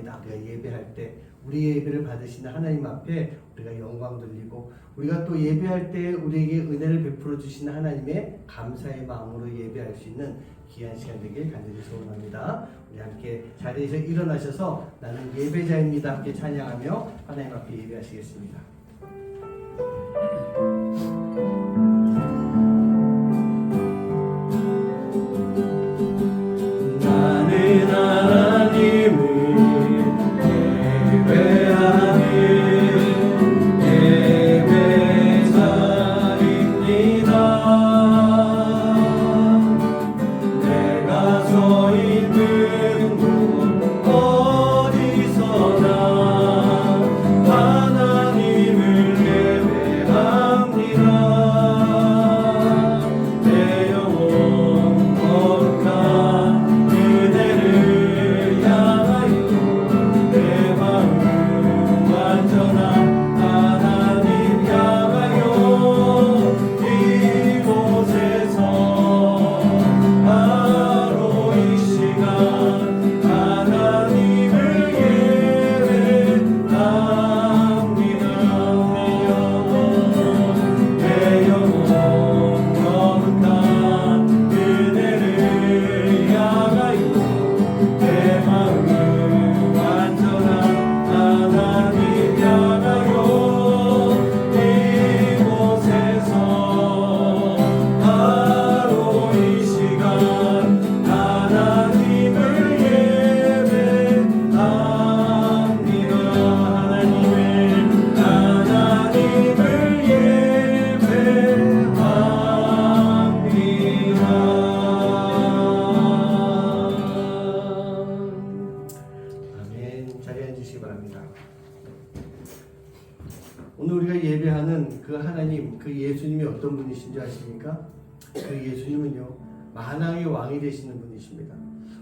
소원합니다. 우리가 예배할 때 우리 예배를 받으시는 하나님 앞에 우리가 영광 돌리고 우리가 또 예배할 때 우리에게 은혜를 베풀어 주시는 하나님의 감사의 마음으로 예배할 수 있는 귀한 시간 되길 간절히 소원합니다. 우리 함께 자리에서 일어나셔서 나는 예배자입니다. 함께 찬양하며 하나님 앞에 예배하시겠습니다. 나는 하나님을 오늘 우리가 예배하는 그 하나님, 그 예수님이 어떤 분이신지 아십니까? 그 예수님은요, 만왕의 왕이 되시는 분이십니다.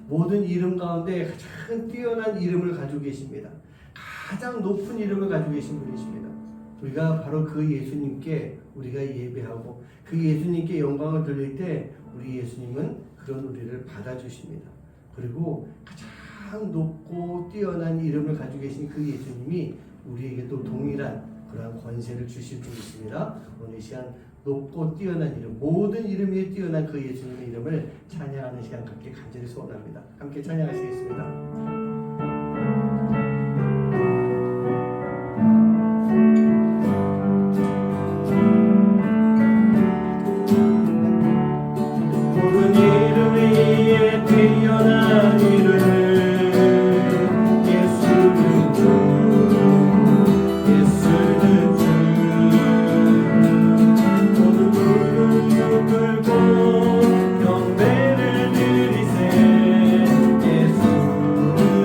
모든 이름 가운데 가장 뛰어난 이름을 가지고 계십니다. 가장 높은 이름을 가지고 계신 분이십니다. 우리가 바로 그 예수님께 우리가 예배하고 그 예수님께 영광을 돌릴 때 우리 예수님은 그런 우리를 받아주십니다. 그리고 가장 높고 뛰어난 이름을 가지고 계신 그 예수님이 우리에게도 동일한 그러한 권세를 주실 분이십니다. 오늘 이 시간 높고 뛰어난 이름, 모든 이름 위에 뛰어난 그 예수님의 이름을 찬양하는 시간 갖기 간절히 소원합니다. 함께 찬양하시겠습니다. 예수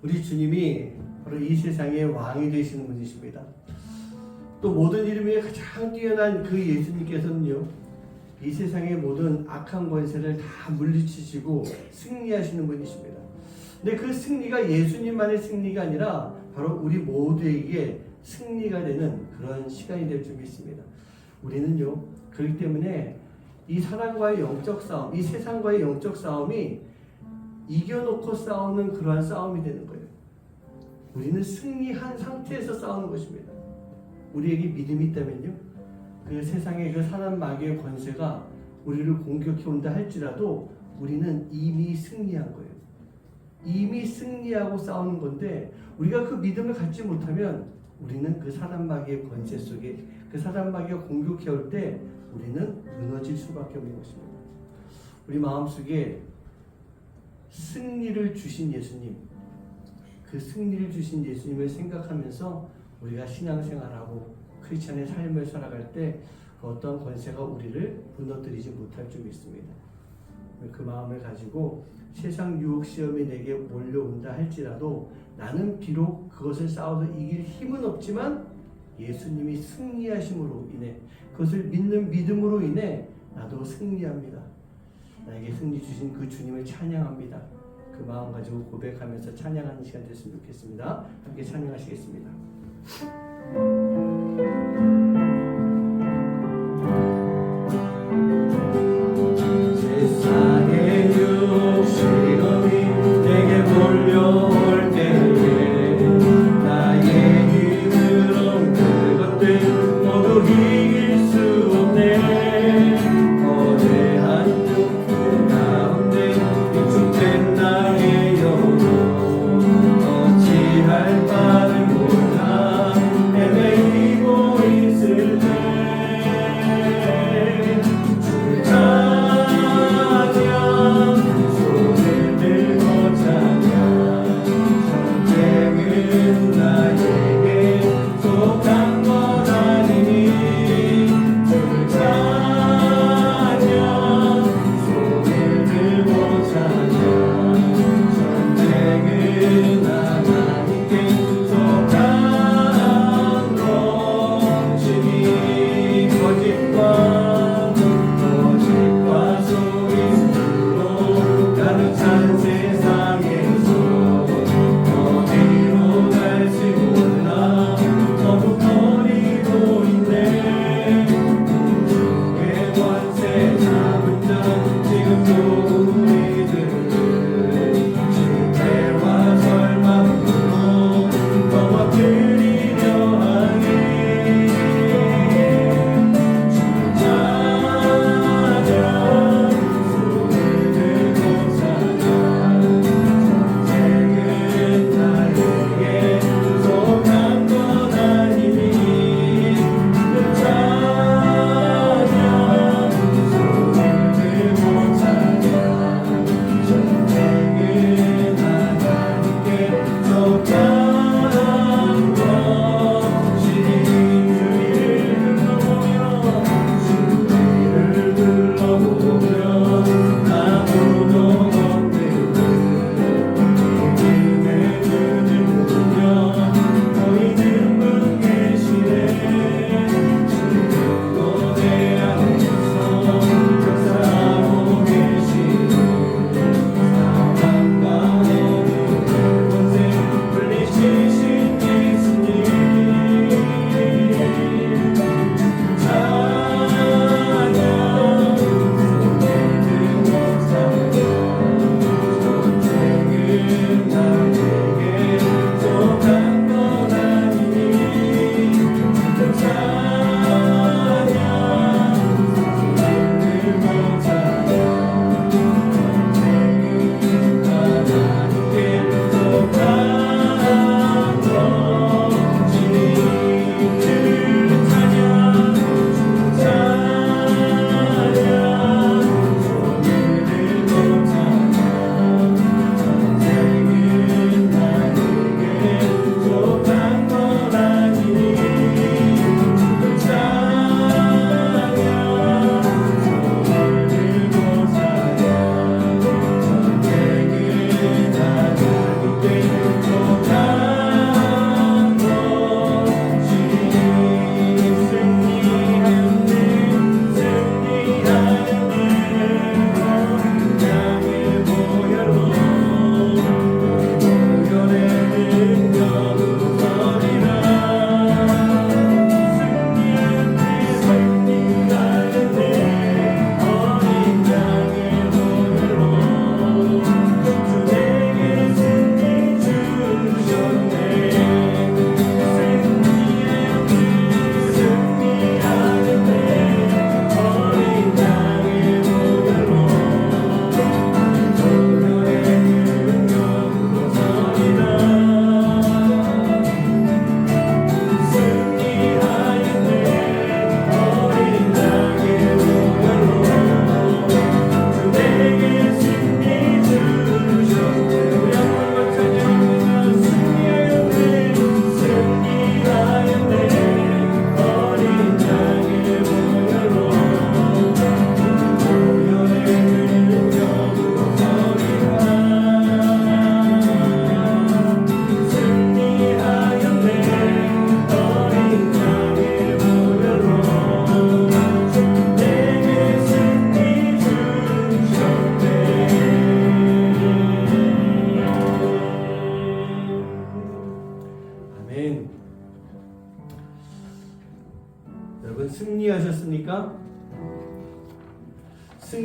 우리 주님이 바로 이 세상의 왕이 되시는 분이십니다. 또 모든 이름에 가장 뛰어난 그 예수님께서는요, 이 세상의 모든 악한 권세를 다 물리치시고 승리하시는 분이십니다. 근데 그 승리가 예수님만의 승리가 아니라 바로 우리 모두에게 승리가 되는 그런 시간이 될 줄 믿습니다. 우리는요, 그렇기 때문에 이 사람과의 영적 싸움, 이 세상과의 영적 싸움이 이겨놓고 싸우는 그러한 싸움이 되는 거예요. 우리는 승리한 상태에서 싸우는 것입니다. 우리에게 믿음이 있다면요, 그 세상의 그 사람 마귀의 권세가 우리를 공격해 온다 할지라도 우리는 이미 승리한 거예요. 이미 승리하고 싸우는 건데, 우리가 그 믿음을 갖지 못하면 우리는 그 사람 마귀의 권세 속에, 그 사람 마귀가 공격해 올 때 우리는 무너질 수밖에 없는 것입니다. 우리 마음속에 승리를 주신 예수님, 그 승리를 주신 예수님을 생각하면서 우리가 신앙생활하고 크리스찬의 삶을 살아갈 때 그 어떤 권세가 우리를 무너뜨리지 못할 줄 믿습니다. 그 마음을 가지고 세상 유혹 시험이 내게 몰려온다 할지라도 나는 비록 그것을 싸워서 이길 힘은 없지만 예수님이 승리하심으로 인해, 그것을 믿는 믿음으로 인해 나도 승리합니다. 나에게 승리 주신 그 주님을 찬양합니다. 그 마음 가지고 고백하면서 찬양하는 시간 됐으면 좋겠습니다. 함께 찬양하시겠습니다. 세상의 유혹 시험이 내게 몰려올 때에 나의 힘으론 그것들 모두 이길 수 없네. 거대한 흉포 가운데 위축된 나의 영혼 어찌할 바를 몰라 헤매이고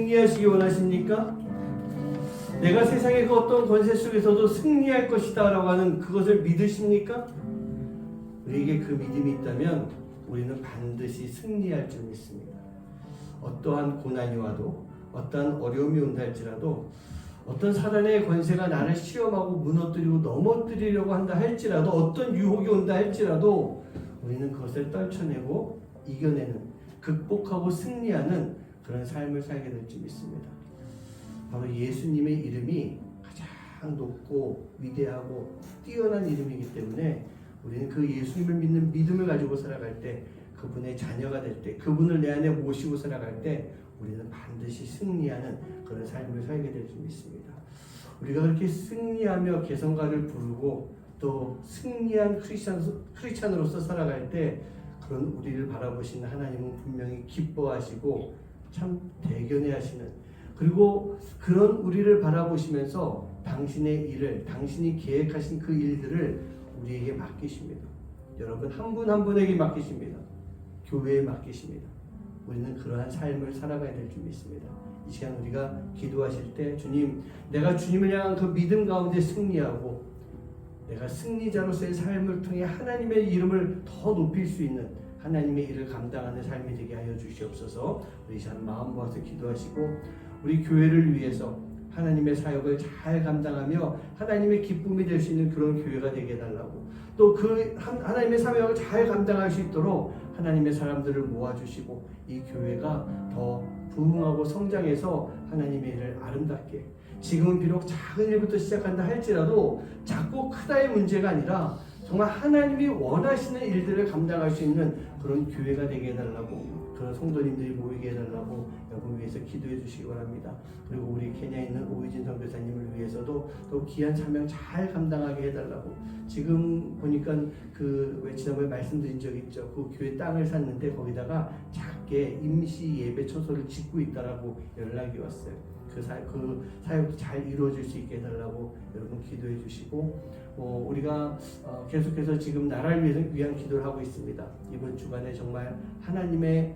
승리하시기 원하십니까? 내가 세상의 그 어떤 권세 속에서도 승리할 것이다 라고 하는 그것을 믿으십니까? 우리에게 그 믿음이 있다면 우리는 반드시 승리할 줄 믿습니다. 어떠한 고난이 와도 어떠한 어려움이 온다 할지라도 어떤 사단의 권세가 나를 시험하고 무너뜨리고 넘어뜨리려고 한다 할지라도 어떤 유혹이 온다 할지라도 우리는 그것을 떨쳐내고 이겨내는 극복하고 승리하는 그런 삶을 살게 될 줄 믿습니다. 바로 예수님의 이름이 가장 높고 위대하고 뛰어난 이름이기 때문에 우리는 그 예수님을 믿는 믿음을 가지고 살아갈 때 그분의 자녀가 될 때 그분을 내 안에 모시고 살아갈 때 우리는 반드시 승리하는 그런 삶을 살게 될 줄 믿습니다. 우리가 그렇게 승리하며 개성가를 부르고 또 승리한 크리스찬으로서 살아갈 때 그런 우리를 바라보시는 하나님은 분명히 기뻐하시고 참 대견해 하시는 그리고 그런 우리를 바라보시면서 당신의 일을 당신이 계획하신 그 일들을 우리에게 맡기십니다. 여러분 한 분 한 분에게 맡기십니다. 교회에 맡기십니다. 우리는 그러한 삶을 살아가야 될 줄 믿습니다. 이 시간 우리가 기도하실 때 주님 내가 주님을 향한 그 믿음 가운데 승리하고 내가 승리자로서의 삶을 통해 하나님의 이름을 더 높일 수 있는 하나님의 일을 감당하는 삶이 되게 하여 주시옵소서. 우리 시간 마음 모아서 기도하시고 우리 교회를 위해서 하나님의 사역을 잘 감당하며 하나님의 기쁨이 될 수 있는 그런 교회가 되게 해달라고 또 그 하나님의 사역을 잘 감당할 수 있도록 하나님의 사람들을 모아주시고 이 교회가 더 부흥하고 성장해서 하나님의 일을 아름답게 지금은 비록 작은 일부터 시작한다 할지라도 작고 크다의 문제가 아니라 정말 하나님이 원하시는 일들을 감당할 수 있는 그런 교회가 되게 해달라고 그런 성도님들이 모이게 해달라고 여러분 위해서 기도해 주시기 바랍니다. 그리고 우리 케냐에 있는 오이진 선교사님을 위해서도 또 귀한 사명 잘 감당하게 해달라고 지금 보니까 그 지난번에 말씀드린 적 있죠. 그 교회 땅을 샀는데 거기다가 작게 임시 예배 처소를 짓고 있다라고 연락이 왔어요. 그 사역도 잘 이루어질 수 있게 해달라고 여러분 기도해 주시고 우리가 계속해서 지금 나라를 위한 기도를 하고 있습니다. 이번 주간에 정말 하나님의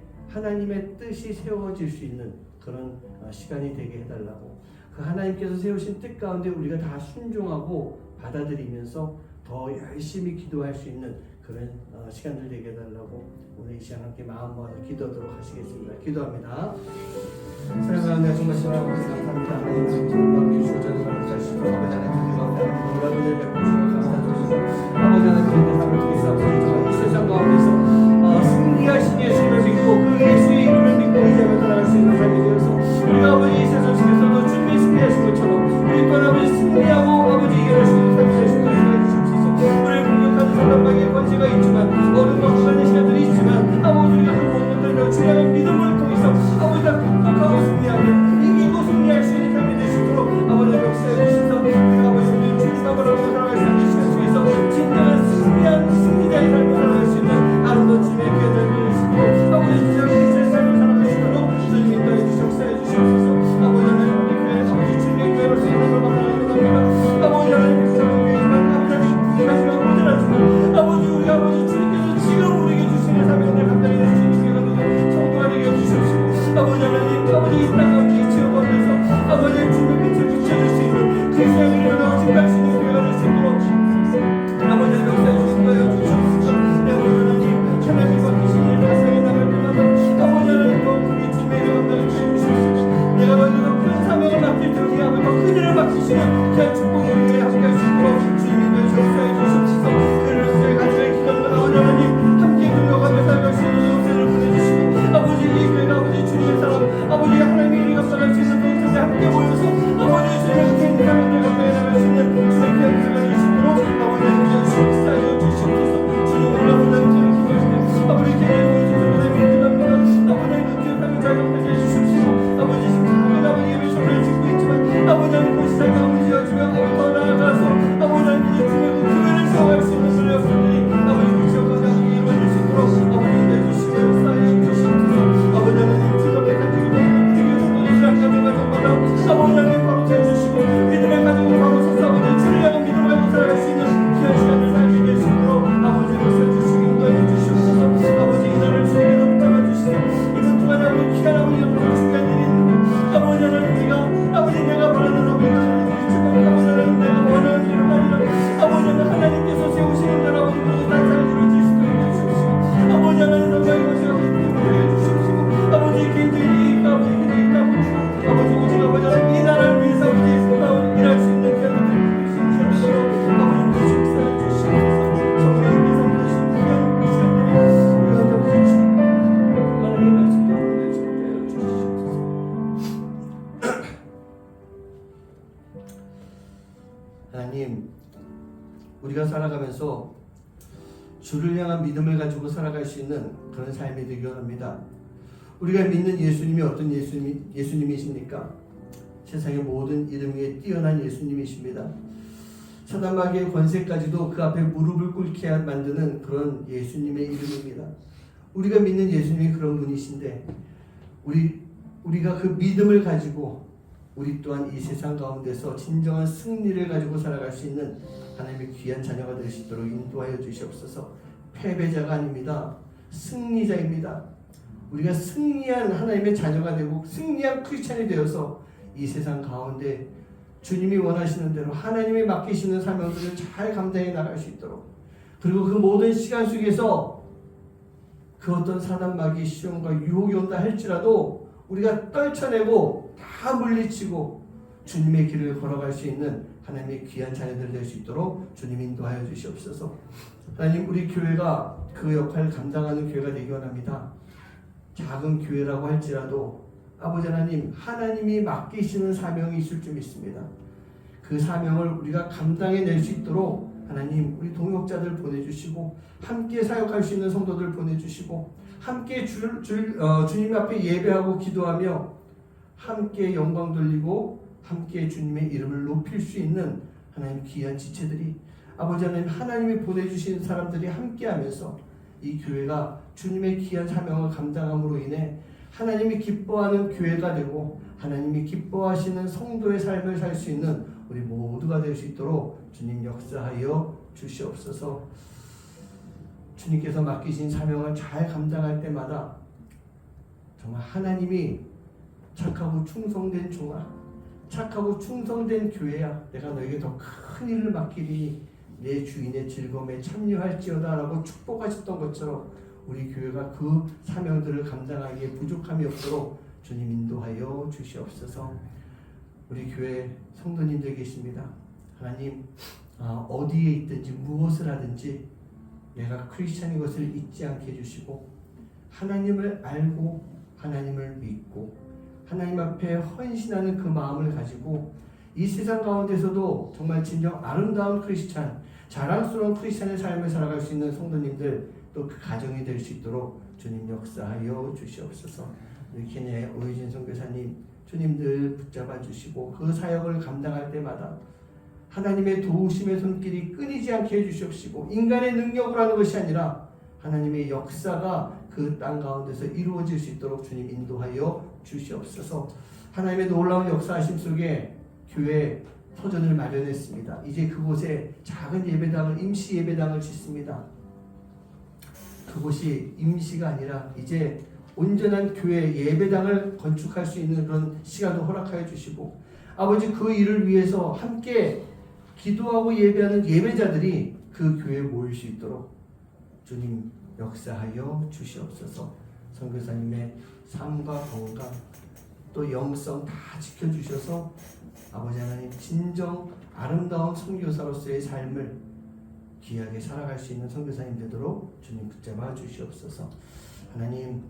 뜻이 세워질 수 있는 그런 시간이 되게 해달라고 그 하나님께서 세우신 뜻 가운데 우리가 다 순종하고 받아들이면서 더 열심히 기도할 수 있는 그런 시간들 되게 해달라고 오늘 이 시간 함께 마음 모아서 기도하도록 하시겠습니다. 기도합니다. 사랑하는 정말 사랑하고 감사합니다. 하나님 주님과 주셔서 감사하시고 아버지 하나님 감사합니다. 여러분을 베푸시고 감사드리고 아버지 하나님 저희들 삶을 통해서 이 세상 가운데서 승리하신 예수님을 믿고 그 예수의 이름을 믿고 이제는 살아갈 수 있는 삶이 되어서 우리가 아버지 이 세상 속에서도 주님이 승리하신 것처럼 우리 또한 아버지 승리하고 아버지 이겨낼 수 있는 삶이 될 수 있도록 인도해 주시옵소서. 우리를 공격하는 사람에게 권세가 있지만 어려움과 고난의 시간들이 있지만 아버지 우리가 그 모든 것들을 주님의 믿음을 통해서 아버지가 극복하고 승리하며 이기고 승리할 수 있는 삶이 될 수 있도록 아버지 역사해 주시옵소서. 우리가 아버지 우리 주님 앞으로 살아갈 수 있는 시간 속에서 진정한 승리한 승리자의 삶을 살아갈 수 있는 아름다운 주님의 귀한 삶을 주시고 아버지 진정한 그리스도의 삶을 살아갈 수 있도록 주님 인도해 주시옵소서. 역사해 주시옵소서. 아버지 하나님 우리 교회 아버지 주님의 교회로서 있는 걸 바라옵니다. 아버지 하나님 마지막 문제라지만 아버지 우리 아버지 주님께서 지금 우리에게 주시는 사명을 감당해 낼 수 있는 기회가 되고 성도가 하나님, 우리가 살아가면서 주를 향한 믿음을 가지고 살아갈 수 있는 그런 삶이 되기 원합니다. 우리가 믿는 예수님이 어떤 예수님이십니까? 세상의 모든 이름 위에 뛰어난 예수님이십니다. 사단 마귀의 권세까지도 그 앞에 무릎을 꿇게 만드는 그런 예수님의 이름입니다. 우리가 믿는 예수님이 그런 분이신데 우리가 그 믿음을 가지고 우리 또한 이 세상 가운데서 진정한 승리를 가지고 살아갈 수 있는 하나님의 귀한 자녀가 될 수 있도록 인도하여 주시옵소서. 패배자가 아닙니다. 승리자입니다. 우리가 승리한 하나님의 자녀가 되고 승리한 크리스찬이 되어서 이 세상 가운데 주님이 원하시는 대로 하나님이 맡기시는 사명들을 잘 감당해 나갈 수 있도록, 그리고 그 모든 시간 속에서 그 어떤 사단 마귀의 시험과 유혹이 온다 할지라도 우리가 떨쳐내고 다 물리치고 주님의 길을 걸어갈 수 있는 하나님의 귀한 자녀들 될 수 있도록 주님 인도하여 주시옵소서. 하나님, 우리 교회가 그 역할을 감당하는 교회가 되기 원합니다. 작은 교회라고 할지라도 아버지 하나님, 하나님이 맡기시는 사명이 있을 줄 믿습니다. 그 사명을 우리가 감당해낼 수 있도록 하나님, 우리 동역자들 보내주시고 함께 사역할 수 있는 성도들 보내주시고 함께 주님 앞에 예배하고 기도하며 함께 영광 돌리고 함께 주님의 이름을 높일 수 있는 하나님 귀한 지체들이, 아버지 하나님, 하나님이 보내주신 사람들이 함께하면서 이 교회가 주님의 귀한 사명을 감당함으로 인해 하나님이 기뻐하는 교회가 되고 하나님이 기뻐하시는 성도의 삶을 살 수 있는 우리 모두가 될 수 있도록 주님 역사하여 주시옵소서. 주님께서 맡기신 사명을 잘 감당할 때마다 정말 하나님이 착하고 충성된 종아, 착하고 충성된 교회야, 내가 너에게 더 큰 일을 맡기리니 내 주인의 즐거움에 참여할지어다 라고 축복하셨던 것처럼 우리 교회가 그 사명들을 감당하기에 부족함이 없도록 주님 인도하여 주시옵소서. 우리 교회 성도님들 계십니다. 하나님, 어디에 있든지 무엇을 하든지 내가 크리스찬인 것을 잊지 않게 해주시고 하나님을 알고 하나님을 믿고 하나님 앞에 헌신하는 그 마음을 가지고 이 세상 가운데서도 정말 진정 아름다운 크리스찬, 자랑스러운 크리스찬의 삶을 살아갈 수 있는 성도님들, 또 그 가정이 될 수 있도록 주님 역사하여 주시옵소서. 우리 케냐의 오유진 선교사님, 주님들 붙잡아 주시고 그 사역을 감당할 때마다 하나님의 도우심의 손길이 끊이지 않게 해주시옵시고 인간의 능력으로 하는 것이 아니라 하나님의 역사가 그 땅 가운데서 이루어질 수 있도록 주님 인도하여 주시옵소서. 하나님의 놀라운 역사하심 속에 교회 터전을 마련했습니다. 이제 그곳에 작은 예배당을, 임시 예배당을 짓습니다. 그곳이 임시가 아니라 이제 온전한 교회 예배당을 건축할 수 있는 그런 시간도 허락하여 주시고, 아버지, 그 일을 위해서 함께 기도하고 예배하는 예배자들이 그 교회에 모일 수 있도록 주님 역사하여 주시옵소서. 선교사님의 삶과 건강 또 영성 다 지켜주셔서 아버지 하나님, 진정 아름다운 선교사로서의 삶을 귀하게 살아갈 수 있는 선교사님 되도록 주님 붙잡아 주시옵소서. 하나님,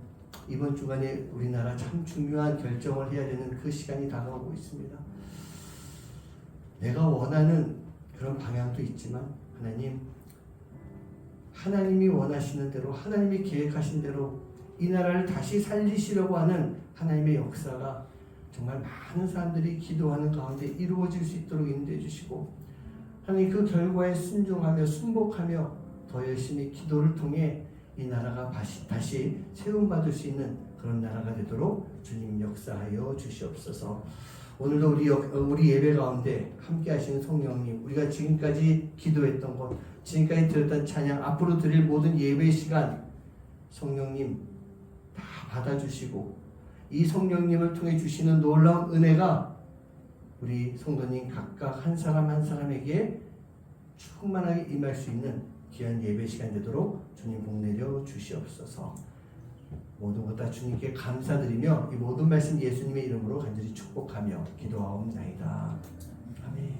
이번 주간에 우리나라 참 중요한 결정을 해야 되는 그 시간이 다가오고 있습니다. 내가 원하는 그런 방향도 있지만 하나님, 하나님이 원하시는 대로, 하나님이 계획하신 대로 이 나라를 다시 살리시려고 하는 하나님의 역사가 정말 많은 사람들이 기도하는 가운데 이루어질 수 있도록 인도해 주시고, 하나님 그 결과에 순종하며 순복하며 더 열심히 기도를 통해 이 나라가 다시 세움받을 수 있는 그런 나라가 되도록 주님 역사하여 주시옵소서. 오늘도 우리 예배 가운데 함께 하시는 성령님, 우리가 지금까지 기도했던 것, 지금까지 드렸던 찬양, 앞으로 드릴 모든 예배 시간 성령님 다 받아주시고 이 성령님을 통해 주시는 놀라운 은혜가 우리 성도님 각각 한 사람 한 사람에게 충만하게 임할 수 있는 귀한 예배 시간 되도록 주님 복 내려 주시옵소서. 모든 것 다 주님께 감사드리며 이 모든 말씀 예수님의 이름으로 간절히 축복하며 기도하옵나이다. 아멘.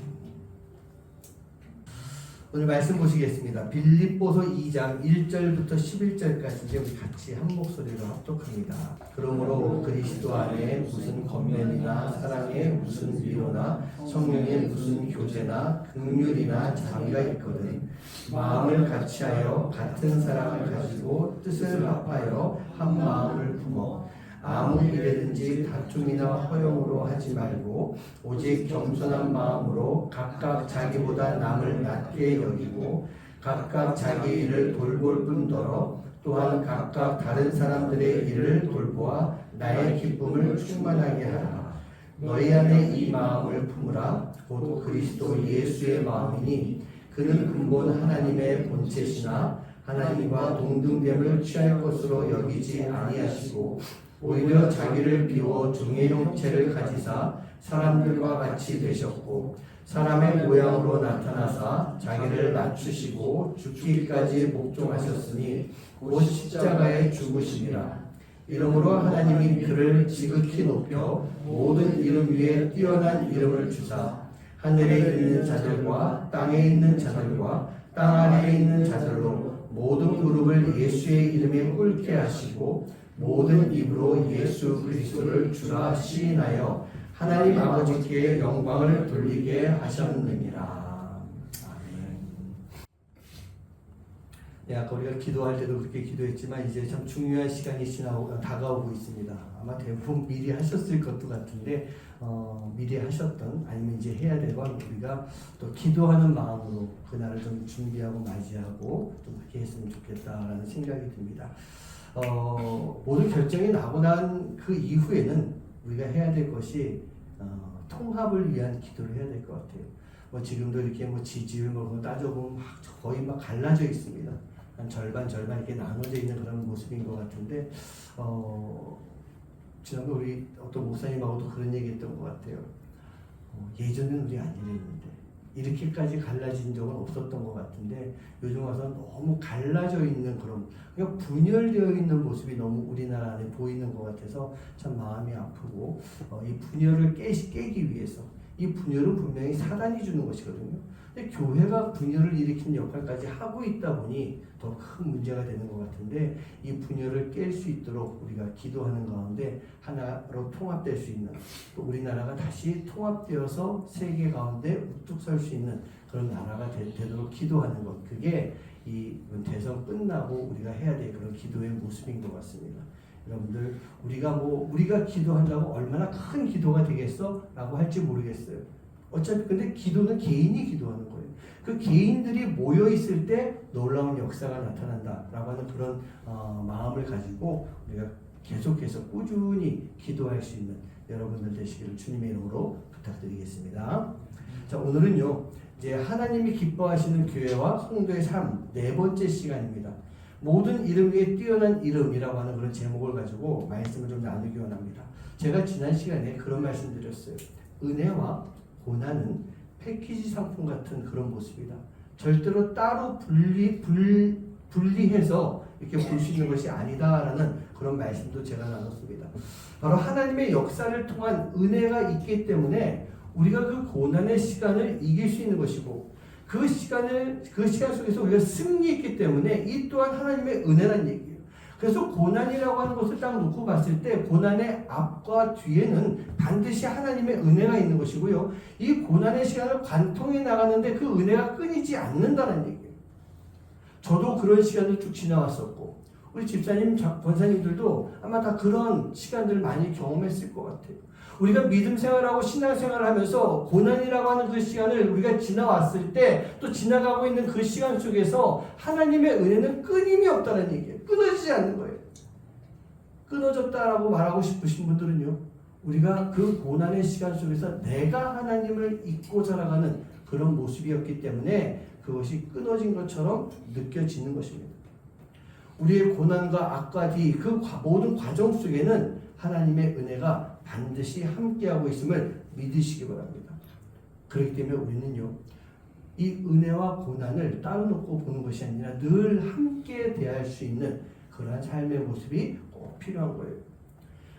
오늘 말씀 보시겠습니다. 빌립보서 2장 1절부터 11절까지 이제 우리 같이 한 목소리로 합독합니다. 그러므로 그리스도 안에 무슨 권면이나 사랑에 무슨 위로나 성령의 무슨 교제나 긍휼이나 자비가 있거든 마음을 같이하여 같은 사랑을 가지고 뜻을 합하여 한 마음을 품어 아무 일에든지 다툼이나 허용으로 하지 말고 오직 겸손한 마음으로 각각 자기보다 남을 낮게 여기고 각각 자기 일을 돌볼 뿐더러 또한 각각 다른 사람들의 일을 돌보아 나의 기쁨을 충만하게 하라. 너희 안에 이 마음을 품으라. 곧 그리스도 예수의 마음이니 그는 근본 하나님의 본체시나 하나님과 동등됨을 취할 것으로 여기지 아니하시고 오히려 자기를 비워 종의 형체를 가지사 사람들과 같이 되셨고 사람의 모양으로 나타나사 자기를 낮추시고 죽기까지 복종하셨으니 곧 십자가에 죽으시니라. 이러므로 하나님이 그를 지극히 높여 모든 이름 위에 뛰어난 이름을 주사 하늘에 있는 자들과 땅에 있는 자들과 땅 아래에 있는 자들로 모든 무릎을 예수의 이름에 꿇게 하시고 모든 입으로 예수 그리스도를 주라 시인하여 하나님 아버지께 영광을 돌리게 하셨느니라. 아멘. 네, 아까 우리가 기도할 때도 그렇게 기도했지만 이제 참 중요한 시간이 다가오고 있습니다. 아마 대부분 미리 하셨을 것도 같은데 미리 하셨던 아니면 이제 해야 되건 우리가 또 기도하는 마음으로 그날을 좀 준비하고 맞이하고 좀 그렇게 했으면 좋겠다라는 생각이 듭니다. 모든 결정이 나고 난 그 이후에는 우리가 해야 될 것이 통합을 위한 기도를 해야 될 것 같아요. 뭐 지금도 이렇게 뭐 지지율 뭐 따져보면 거의 막 갈라져 있습니다. 한 절반 이렇게 나눠져 있는 그런 모습인 것 같은데 지난번 우리 어떤 목사님하고도 그런 얘기했던 것 같아요. 예전에는 우리 안 이랬는데 이렇게까지 갈라진 적은 없었던 것 같은데 요즘 와서 너무 갈라져 있는 그런 그러니까 분열되어 있는 모습이 너무 우리나라 안에 보이는 것 같아서 참 마음이 아프고 이 분열을 깨기 위해서 이 분열은 분명히 사단이 주는 것이거든요. 근데 교회가 분열을 일으키는 역할까지 하고 있다 보니 더 큰 문제가 되는 것 같은데 이 분열을 깰 수 있도록 우리가 기도하는 가운데 하나로 통합될 수 있는 또 우리나라가 다시 통합되어서 세계 가운데 우뚝 설 수 있는 그런 나라가 되도록 기도하는 것 그게 이 대선 끝나고 우리가 해야 될 그런 기도의 모습인 것 같습니다. 여러분들 우리가 기도한다고 얼마나 큰 기도가 되겠어? 라고 할지 모르겠어요. 어차피 근데 기도는 개인이 기도하는 거예요. 그 개인들이 모여 있을 때 놀라운 역사가 나타난다라고 하는 그런 마음을 가지고 우리가 계속해서 꾸준히 기도할 수 있는 여러분들 되시기를 주님의 이름으로 부탁드리겠습니다. 자, 오늘은요 이제 하나님이 기뻐하시는 교회와 성도의 삶 네 번째 시간입니다. 모든 이름 위에 뛰어난 이름이라고 하는 그런 제목을 가지고 말씀을 좀 나누기 원합니다. 제가 지난 시간에 그런 말씀 드렸어요. 은혜와 고난은 패키지 상품 같은 그런 모습이다. 절대로 따로 분리해서 이렇게 볼 수 있는 것이 아니다라는 그런 말씀도 제가 나눴습니다. 바로 하나님의 역사를 통한 은혜가 있기 때문에 우리가 그 고난의 시간을 이길 수 있는 것이고 그 시간 속에서 우리가 승리했기 때문에 이 또한 하나님의 은혜란 얘기예요. 그래서 고난이라고 하는 것을 딱 놓고 봤을 때 고난의 앞과 뒤에는 반드시 하나님의 은혜가 있는 것이고요. 이 고난의 시간을 관통해 나가는데 그 은혜가 끊이지 않는다는 얘기예요. 저도 그런 시간을 쭉 지나왔었고 우리 집사님, 권사님들도 아마 다 그런 시간들을 많이 경험했을 것 같아요. 우리가 믿음 생활하고 신앙 생활을 하면서 고난이라고 하는 그 시간을 우리가 지나왔을 때 또 지나가고 있는 그 시간 속에서 하나님의 은혜는 끊임이 없다는 얘기예요. 끊어지지 않는 거예요. 끊어졌다라고 말하고 싶으신 분들은요. 우리가 그 고난의 시간 속에서 내가 하나님을 잊고 살아가는 그런 모습이었기 때문에 그것이 끊어진 것처럼 느껴지는 것입니다. 우리의 고난과 악과 뒤 그 모든 과정 속에는 하나님의 은혜가 반드시 함께하고 있음을 믿으시기 바랍니다. 그렇기 때문에 우리는요, 이 은혜와 고난을 따로 놓고 보는 것이 아니라 늘 함께 대할 수 있는 그러한 삶의 모습이 꼭 필요한 거예요.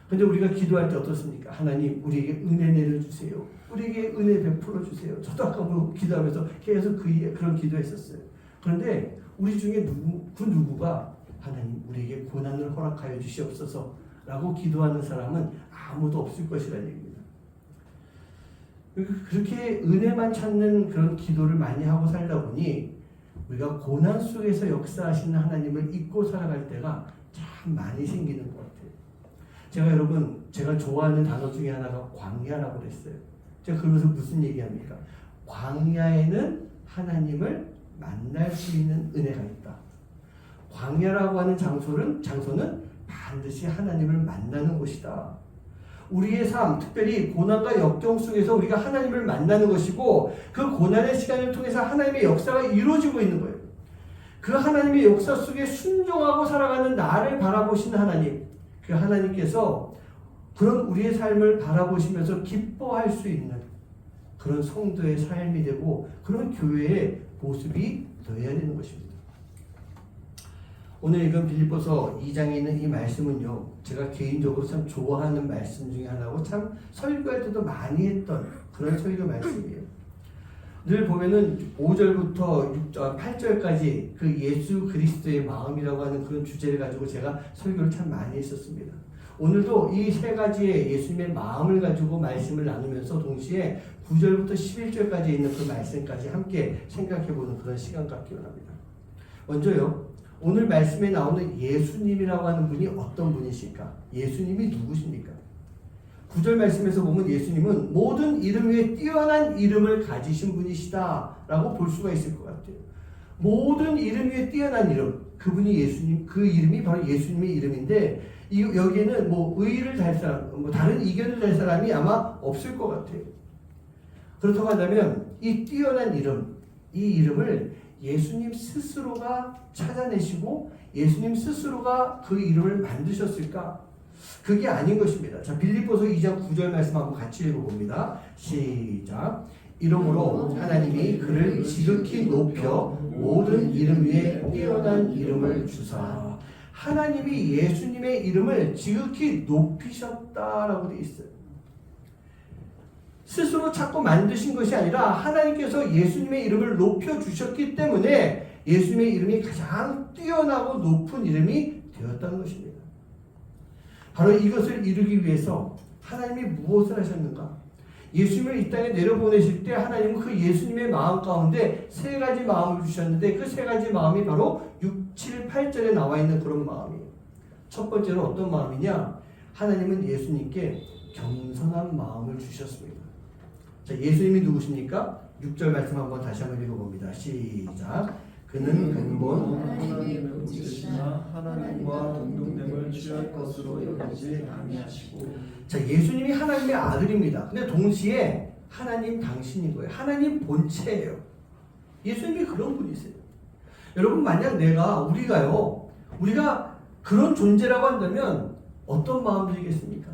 근데 우리가 기도할 때 어떻습니까? 하나님 우리에게 은혜 내려주세요. 우리에게 은혜 베풀어 주세요. 저도 아까 뭐 기도하면서 계속 그런 기도했었어요. 그런데 우리 중에 누구가 하나님 우리에게 고난을 허락하여 주시옵소서 라고 기도하는 사람은 아무도 없을 것이라는 얘기입니다. 그렇게 은혜만 찾는 그런 기도를 많이 하고 살다 보니 우리가 고난 속에서 역사하시는 하나님을 잊고 살아갈 때가 참 많이 생기는 것 같아요. 제가 좋아하는 단어 중에 하나가 광야라고 그랬어요. 제가 그러면서 무슨 얘기합니까? 광야에는 하나님을 만날 수 있는 은혜가 있다. 광야라고 하는 장소는 반드시 하나님을 만나는 곳이다. 우리의 삶, 특별히 고난과 역경 속에서 우리가 하나님을 만나는 것이고 그 고난의 시간을 통해서 하나님의 역사가 이루어지고 있는 거예요. 그 하나님의 역사 속에 순종하고 살아가는 나를 바라보시는 하나님, 그 하나님께서 그런 우리의 삶을 바라보시면서 기뻐할 수 있는 그런 성도의 삶이 되고 그런 교회의 모습이 되어야 되는 것입니다. 오늘 읽은 빌립보서 2장에 있는 이 말씀은요, 제가 개인적으로 참 좋아하는 말씀 중에 하나고 참 설교할 때도 많이 했던 그런 설교 말씀이에요. 늘 보면은 5절부터 8절까지 그 예수 그리스도의 마음이라고 하는 그런 주제를 가지고 제가 설교를 참 많이 했었습니다. 오늘도 이 세 가지의 예수님의 마음을 가지고 말씀을 나누면서 동시에 9절부터 11절까지 있는 그 말씀까지 함께 생각해보는 그런 시간 같기도 합니다. 먼저요, 오늘 말씀에 나오는 예수님이라고 하는 분이 어떤 분이실까? 예수님이 누구십니까? 9절 말씀에서 보면 예수님은 모든 이름 위에 뛰어난 이름을 가지신 분이시다 라고 볼 수가 있을 것 같아요. 모든 이름 위에 뛰어난 이름, 그분이 예수님, 그 이름이 바로 예수님의 이름인데 여기에는 뭐 의의를 달 사람, 뭐 다른 이견을 달 사람이 아마 없을 것 같아요. 그렇다고 한다면 이 뛰어난 이름, 이 이름을 예수님 스스로가 찾아내시고 예수님 스스로가 그 이름을 만드셨을까? 그게 아닌 것입니다. 자, 빌립보서 2장 9절 말씀 한번 같이 읽어봅니다. 시작. 이러므로 하나님이 그를 지극히 높여 모든 이름 위에 뛰어난 이름을 주사. 하나님이 예수님의 이름을 지극히 높이셨다라고 되어 있어요. 스스로 찾고 만드신 것이 아니라 하나님께서 예수님의 이름을 높여주셨기 때문에 예수님의 이름이 가장 뛰어나고 높은 이름이 되었다는 것입니다. 바로 이것을 이루기 위해서 하나님이 무엇을 하셨는가? 예수님을 이 땅에 내려보내실 때 하나님은 그 예수님의 마음 가운데 세 가지 마음을 주셨는데 그 세 가지 마음이 바로 6, 7, 8절에 나와 있는 그런 마음이에요. 첫 번째로 어떤 마음이냐? 하나님은 예수님께 겸손한 마음을 주셨습니다. 자, 예수님이 누구십니까? 6절 말씀 한번 다시 한번 읽어봅니다. 시작. 그는 근본 하나님의 본체시나 하나님과 동등됨을 취할 것으로 여기지 아니하시고. 자, 예수님이 하나님의 아들입니다. 근데 동시에 하나님 당신인 거예요. 하나님 본체예요. 예수님이 그런 분이세요. 여러분, 만약 우리가 그런 존재라고 한다면 어떤 마음 들겠습니까?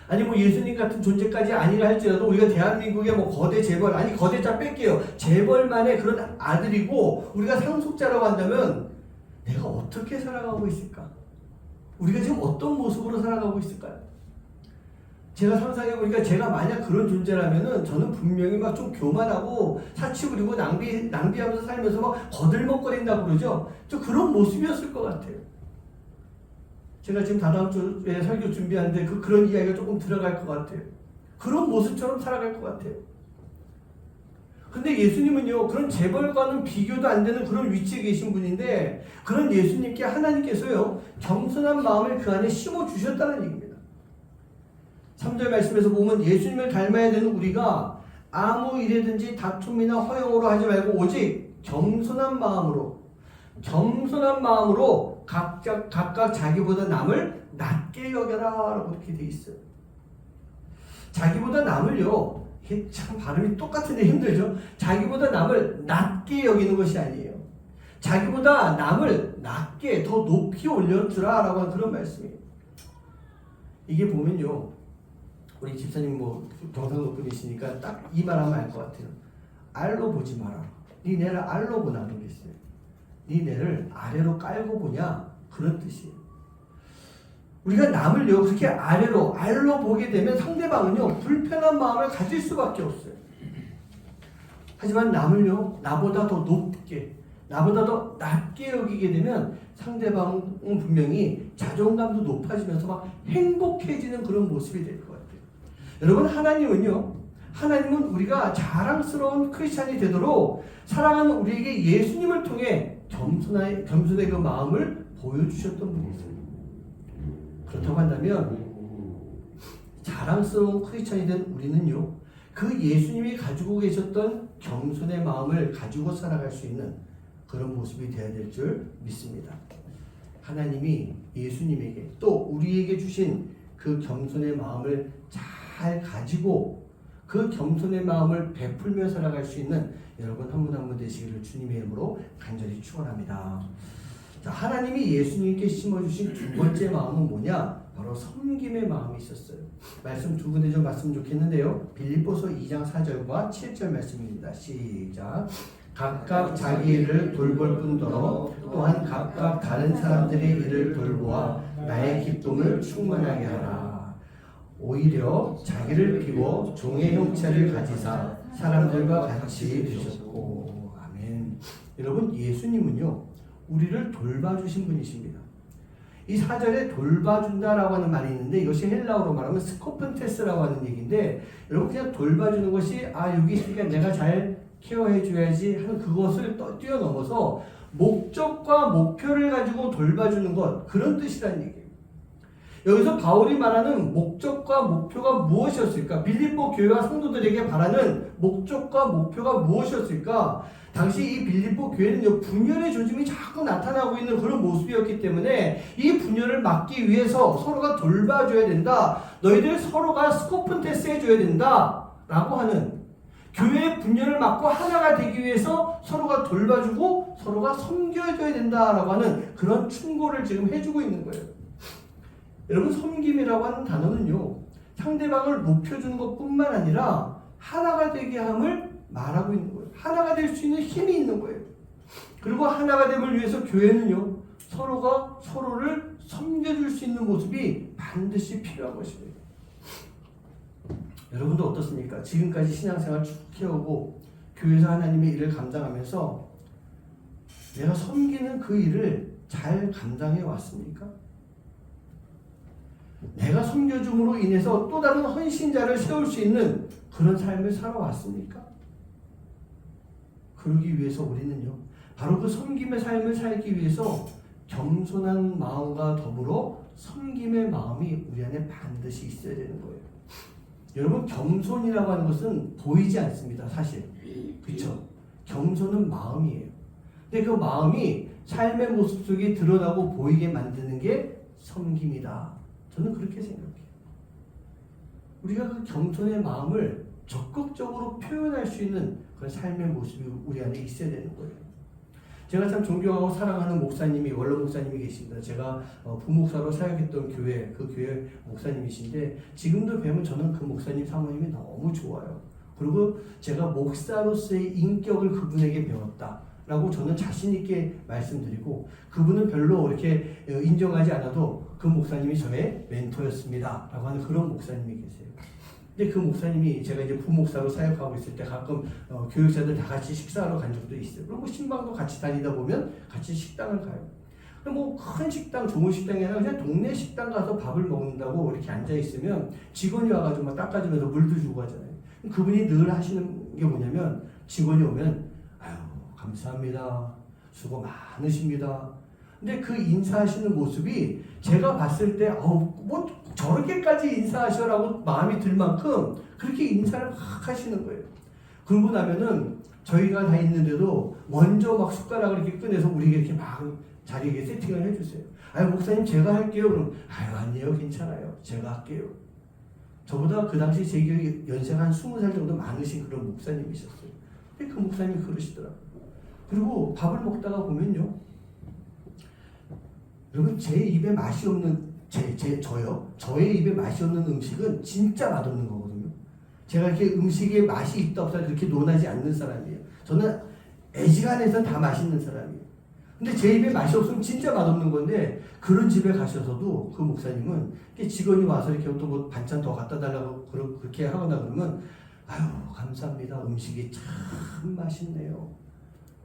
아니 뭐 예수님 같은 존재까지 아니라 할지라도 우리가 대한민국의 뭐 거대 재벌, 아니 거대자 뺄게요. 재벌만의 그런 아들이고 우리가 상속자라고 한다면 내가 어떻게 살아가고 있을까? 우리가 지금 어떤 모습으로 살아가고 있을까요? 제가 상상해보니까 제가 만약 그런 존재라면은 저는 분명히 막 좀 교만하고 사치 부리고 낭비하면서 살면서 막 거들먹거린다고 그러죠. 저 그런 모습이었을 것 같아요. 제가 지금 다다음 주에 설교 준비하는데 그런 이야기가 조금 들어갈 것 같아요. 그런 모습처럼 살아갈 것 같아요. 근데 예수님은요, 그런 재벌과는 비교도 안 되는 그런 위치에 계신 분인데 그런 예수님께 하나님께서요, 겸손한 마음을 그 안에 심어주셨다는 얘기입니다. 3절 말씀에서 보면 예수님을 닮아야 되는 우리가 아무 일이든지 다툼이나 허영으로 하지 말고 오직 겸손한 마음으로 각각 자기보다 남을 낮게 여겨라 라고 이렇게 돼 있어요. 자기보다 남을요, 이게 참 발음이 똑같은데 힘들죠. 자기보다 남을 낮게 여기는 것이 아니에요. 자기보다 남을 낮게 더 높이 올려주라 라고 하는 그런 말씀이에요. 이게 보면요, 우리 집사님 뭐 경상도 분이시니까 딱 이 말 하면 알 것 같아요. 알로 보지 마라. 네 내를 알로 보나 그런 게 있어요. 네 내를 아래로 깔고 보냐, 그런 뜻이에요. 우리가 남을요 그렇게 알로 보게 되면 상대방은요 불편한 마음을 가질 수밖에 없어요. 하지만 남을요 나보다 더 높게, 나보다 더 낮게 여기게 되면 상대방은 분명히 자존감도 높아지면서 막 행복해지는 그런 모습이 될 것 같아요. 여러분, 하나님은 우리가 자랑스러운 크리스찬이 되도록 사랑하는 우리에게 예수님을 통해 겸손의 그 마음을 보여주셨던 분이세요. 그렇다고 한다면 자랑스러운 크리스찬이 된 우리는요 그 예수님이 가지고 계셨던 겸손의 마음을 가지고 살아갈 수 있는 그런 모습이 되어야 될 줄 믿습니다. 하나님이 예수님에게 또 우리에게 주신 그 겸손의 마음을 잘 가지고 그 겸손의 마음을 베풀며 살아갈 수 있는 여러분 한 분 한 분 되시기를 주님의 이름으로 간절히 축원합니다. 자, 하나님이 예수님께 심어주신 두 번째 마음은 뭐냐? 바로 섬김의 마음이 있었어요. 말씀 두 군데 좀 봤으면 좋겠는데요. 빌립보서 2장 4절과 7절 말씀입니다. 시작. 각각 자기 일을 돌볼 뿐더러 또한 각각 다른 사람들의 일을 돌보아 나의 기쁨을 충만하게 하라. 오히려 자기를 비워 종의 형체를 가지사 사람들과 같이 되셨고. 아멘. 여러분, 예수님은요 우리를 돌봐주신 분이십니다. 이 4절에 돌봐준다라고 하는 말이 있는데 이것이 헬라어로 말하면 스코픈테스라고 하는 얘기인데, 여러분 그냥 돌봐주는 것이 여기 있으니까 내가 잘 케어해줘야지 하는 그것을 뛰어넘어서 목적과 목표를 가지고 돌봐주는 것, 그런 뜻이라는 얘기예요. 여기서 바울이 말하는 목적과 목표가 무엇이었을까? 빌립보 교회와 성도들에게 바라는 목적과 목표가 무엇이었을까? 당시 이 빌립보 교회는요 분열의 조짐이 자꾸 나타나고 있는 그런 모습이었기 때문에 이 분열을 막기 위해서 서로가 돌봐줘야 된다. 너희들 서로가 스코픈테스 해줘야 된다 라고 하는, 교회의 분열을 막고 하나가 되기 위해서 서로가 돌봐주고 서로가 섬겨줘야 된다라고 하는 그런 충고를 지금 해주고 있는 거예요. 여러분, 섬김이라고 하는 단어는요 상대방을 높여주는 것뿐만 아니라 하나가 되게 함을 말하고 있는 거예요. 하나가 될 수 있는 힘이 있는 거예요. 그리고 하나가 됨을 위해서 교회는요 서로가 서로를 섬겨줄 수 있는 모습이 반드시 필요한 것입니다. 여러분도 어떻습니까? 지금까지 신앙생활 쭉 해오고 교회에서 하나님의 일을 감당하면서 내가 섬기는 그 일을 잘 감당해 왔습니까? 내가 섬겨줌으로 인해서 또 다른 헌신자를 세울 수 있는 그런 삶을 살아왔습니까? 그러기 위해서 우리는요 바로 그 섬김의 삶을 살기 위해서 겸손한 마음과 더불어 섬김의 마음이 우리 안에 반드시 있어야 되는 거예요. 여러분, 겸손이라고 하는 것은 보이지 않습니다. 사실 그렇죠? 겸손은 마음이에요. 근데 그 마음이 삶의 모습 속에 드러나고 보이게 만드는 게 섬김이다. 저는 그렇게 생각해요. 우리가 그 겸손의 마음을 적극적으로 표현할 수 있는 그런 삶의 모습이 우리 안에 있어야 되는 거예요. 제가 참 존경하고 사랑하는 목사님이, 원로 목사님이 계십니다. 제가 부목사로 사역했던 교회, 그 교회 목사님이신데 지금도 뵈면 저는 그 목사님 사모님이 너무 좋아요. 그리고 제가 목사로서의 인격을 그분에게 배웠다라고 저는 자신 있게 말씀드리고, 그분은 별로 이렇게 인정하지 않아도 그 목사님이 저의 멘토였습니다 라고 하는 그런 목사님이 계세요. 근데 그 목사님이 제가 이제 부목사로 사역하고 있을 때 가끔 교육자들 다 같이 식사하러 간 적도 있어요. 그리고 신방도 같이 다니다 보면 같이 식당을 가요. 뭐 큰 식당, 좋은 식당이 아니라 그냥 동네 식당 가서 밥을 먹는다고 이렇게 앉아 있으면 직원이 와가지고 막 닦아주면서 물도 주고 하잖아요. 그분이 늘 하시는 게 뭐냐면, 직원이 오면 아유 감사합니다, 수고 많으십니다. 근데 그 인사하시는 모습이 제가 봤을 때 뭐 저렇게까지 인사하셔라고 마음이 들 만큼 그렇게 인사를 막 하시는 거예요. 그러고 나면은 저희가 다 있는데도 먼저 막 숟가락을 이렇게 꺼내서 우리에게 이렇게 막 자리에 세팅을 해주세요. 아유 목사님 제가 할게요. 그럼 아유 아니에요, 괜찮아요, 제가 할게요. 저보다 그 당시 제 기억에 연세가 한 20살 정도 많으신 그런 목사님이셨어요. 근데 그 목사님이 그러시더라고요. 그리고 밥을 먹다가 보면요, 여러분 제 입에 맛이 없는 저의 입에 맛이 없는 음식은 진짜 맛없는 거거든요. 제가 이렇게 음식에 맛이 있다 없다 그렇게 논하지 않는 사람이에요. 저는 애지간해서 다 맛있는 사람이에요. 근데 제 입에 맛이 없으면 진짜 맛없는 건데 그런 집에 가셔서도 그 목사님은 직원이 와서 이렇게 또 뭐 반찬 더 갖다 달라고 그렇게 하거나 그러면 아유 감사합니다. 음식이 참 맛있네요.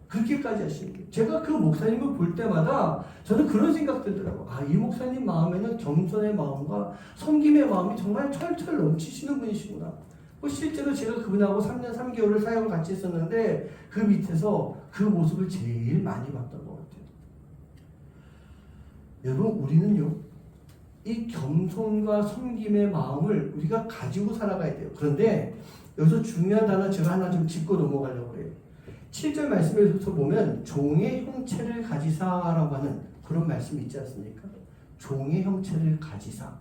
그렇게까지 하시는 거예요. 제가 그 목사님을 볼 때마다 저는 그런 생각 들더라고요. 아, 이 목사님 마음에는 겸손의 마음과 섬김의 마음이 정말 철철 넘치시는 분이시구나. 실제로 제가 그분하고 3년 3개월을 사역을 같이 했었는데 그 밑에서 그 모습을 제일 많이 봤던 것 같아요. 여러분 우리는요 이 겸손과 섬김의 마음을 우리가 가지고 살아가야 돼요. 그런데 여기서 중요한 단어 제가 하나 좀 짚고 넘어가려고 해요. 7절 말씀에서 보면 종의 형체를 가지사라고 하는 그런 말씀이 있지 않습니까? 종의 형체를 가지사.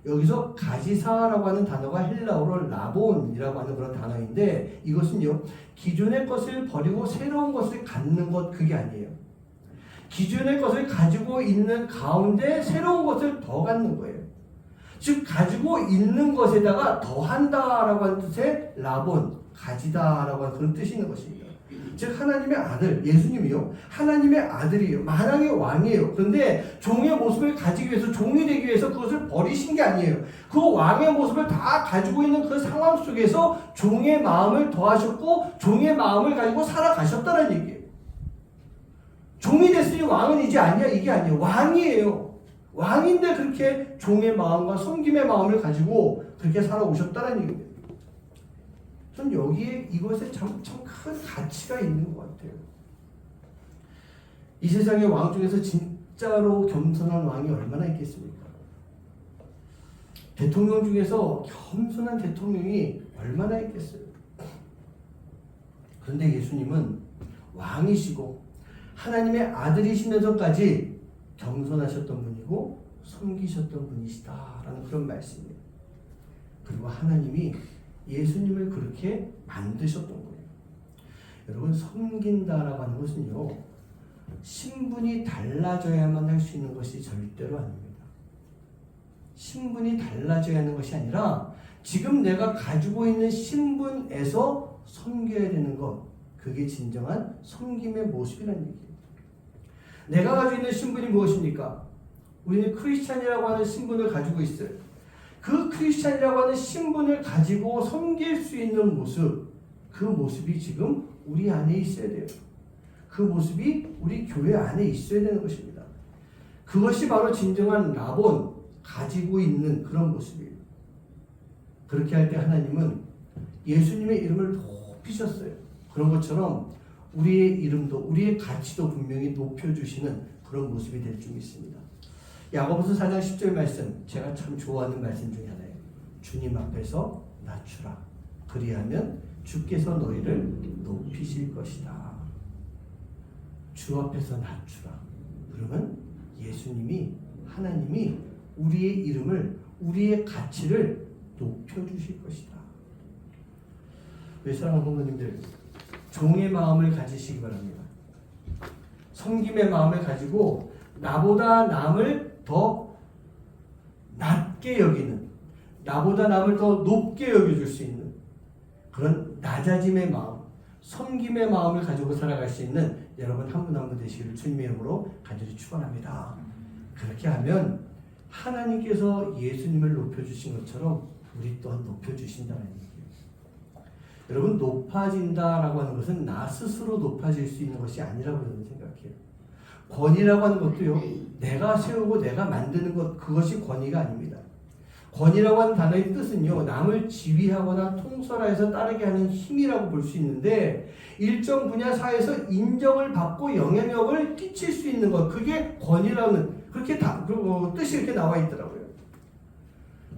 여기서 가지사라고 하는 단어가 헬라어로 라본이라고 하는 그런 단어인데 이것은요 기존의 것을 버리고 새로운 것을 갖는 것 그게 아니에요. 기존의 것을 가지고 있는 가운데 새로운 것을 더 갖는 거예요. 즉 가지고 있는 것에다가 더한다라고 하는 뜻의 라본, 가지다라고 하는 그런 뜻이 있는 것입니다. 즉 하나님의 아들, 예수님이요 하나님의 아들이에요. 만왕의 왕이에요. 그런데 종의 모습을 가지기 위해서 종이 되기 위해서 그것을 버리신 게 아니에요. 그 왕의 모습을 다 가지고 있는 그 상황 속에서 종의 마음을 더하셨고 종의 마음을 가지고 살아가셨다는 얘기예요. 종이 됐으니 왕은 이제 아니야 이게 아니에요. 왕이에요. 왕인데 그렇게 종의 마음과 섬김의 마음을 가지고 그렇게 살아오셨다는 얘기입니다. 전 여기에 이것에 참 큰 가치가 있는 것 같아요. 이 세상의 왕 중에서 진짜로 겸손한 왕이 얼마나 있겠습니까? 대통령 중에서 겸손한 대통령이 얼마나 있겠어요? 그런데 예수님은 왕이시고 하나님의 아들이시면서까지 겸손하셨던 분이고 섬기셨던 분이시다라는 그런 말씀이에요. 그리고 하나님이 예수님을 그렇게 만드셨던 거예요. 여러분 섬긴다라고 하는 것은요 신분이 달라져야만 할 수 있는 것이 절대로 아닙니다. 신분이 달라져야 하는 것이 아니라 지금 내가 가지고 있는 신분에서 섬겨야 되는 것 그게 진정한 섬김의 모습이라는 얘기예요. 내가 가지고 있는 신분이 무엇입니까? 우리는 크리스찬이라고 하는 신분을 가지고 있어요. 그 크리스찬이라고 하는 신분을 가지고 섬길 수 있는 모습 그 모습이 지금 우리 안에 있어야 돼요. 그 모습이 우리 교회 안에 있어야 되는 것입니다. 그것이 바로 진정한 라본, 가지고 있는 그런 모습이에요. 그렇게 할 때 하나님은 예수님의 이름을 높이셨어요. 그런 것처럼 우리의 이름도 우리의 가치도 분명히 높여주시는 그런 모습이 될 줄 믿습니다. 야고보서 4장 10절 말씀 제가 참 좋아하는 말씀 중에 하나예요. 주님 앞에서 낮추라. 그리하면 주께서 너희를 높이실 것이다. 주 앞에서 낮추라. 그러면 예수님이 하나님이 우리의 이름을 우리의 가치를 높여주실 것이다. 왜 사랑하는 성도님들 종의 마음을 가지시기 바랍니다. 섬김의 마음을 가지고 나보다 남을 더 낮게 여기는 나보다 남을 더 높게 여겨줄 수 있는 그런 낮아짐의 마음 섬김의 마음을 가지고 살아갈 수 있는 여러분 한 분 한 분 되시기를 주님의 이름으로 간절히 축원합니다. 그렇게 하면 하나님께서 예수님을 높여주신 것처럼 우리 또한 높여주신다는 얘기예요. 여러분 높아진다라고 하는 것은 나 스스로 높아질 수 있는 것이 아니라고 저는 생각해요. 권위라고 하는 것도요 내가 세우고 내가 만드는 것 그것이 권위가 아닙니다. 권위라고 하는 단어의 뜻은요 남을 지휘하거나 통솔하여서 따르게 하는 힘이라고 볼 수 있는데 일정 분야사에서 인정을 받고 영향력을 끼칠 수 있는 것 그게 권위라는 그렇게 뜻이 이렇게 나와 있더라고요.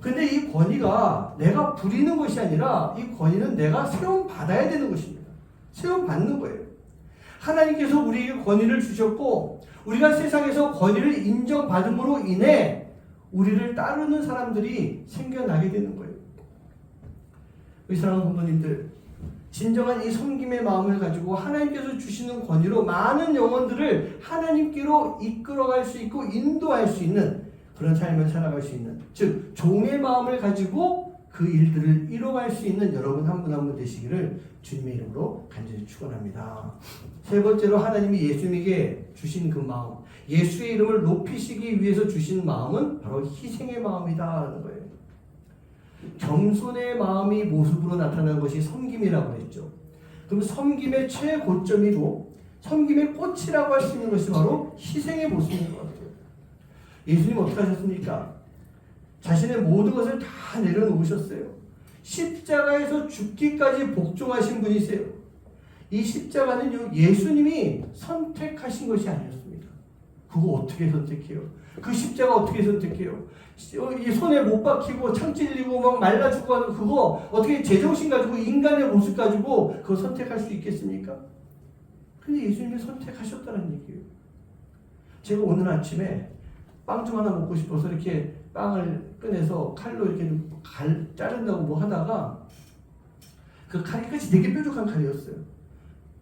근데 이 권위가 내가 부리는 것이 아니라 이 권위는 내가 세움 받아야 되는 것입니다. 세움 받는 거예요. 하나님께서 우리에게 권위를 주셨고 우리가 세상에서 권위를 인정받음으로 인해 우리를 따르는 사람들이 생겨나게 되는 거예요. 우리 사랑하는 부모님들 진정한 이 섬김의 마음을 가지고 하나님께서 주시는 권위로 많은 영혼들을 하나님께로 이끌어갈 수 있고 인도할 수 있는 그런 삶을 살아갈 수 있는 즉 종의 마음을 가지고 그 일들을 이뤄갈 수 있는 여러분 한 분 한 분 되시기를 주님의 이름으로 간절히 축원합니다. 세 번째로 하나님이 예수님에게 주신 그 마음, 예수의 이름을 높이시기 위해서 주신 마음은 바로 희생의 마음이다라는 거예요. 겸손의 마음이 모습으로 나타나는 것이 섬김이라고 했죠. 그럼 섬김의 최고점이고 섬김의 꽃이라고 할 수 있는 것이 바로 희생의 모습인 것 같아요. 예수님 어떻게 하셨습니까? 자신의 모든 것을 다 내려놓으셨어요. 십자가에서 죽기까지 복종하신 분이세요. 이 십자가는요, 예수님이 선택하신 것이 아니었습니다. 그거 어떻게 선택해요? 그 십자가 어떻게 선택해요? 이 손에 못 박히고 창 찔리고 막 말라 죽고 하는 그거 어떻게 제정신 가지고 인간의 모습 가지고 그거 선택할 수 있겠습니까? 근데 예수님이 선택하셨다는 얘기예요. 제가 오늘 아침에 빵 좀 하나 먹고 싶어서 이렇게 빵을 꺼내서 칼로 이렇게 자른다고 뭐 하다가 그 칼이 끝이 되게 뾰족한 칼이었어요.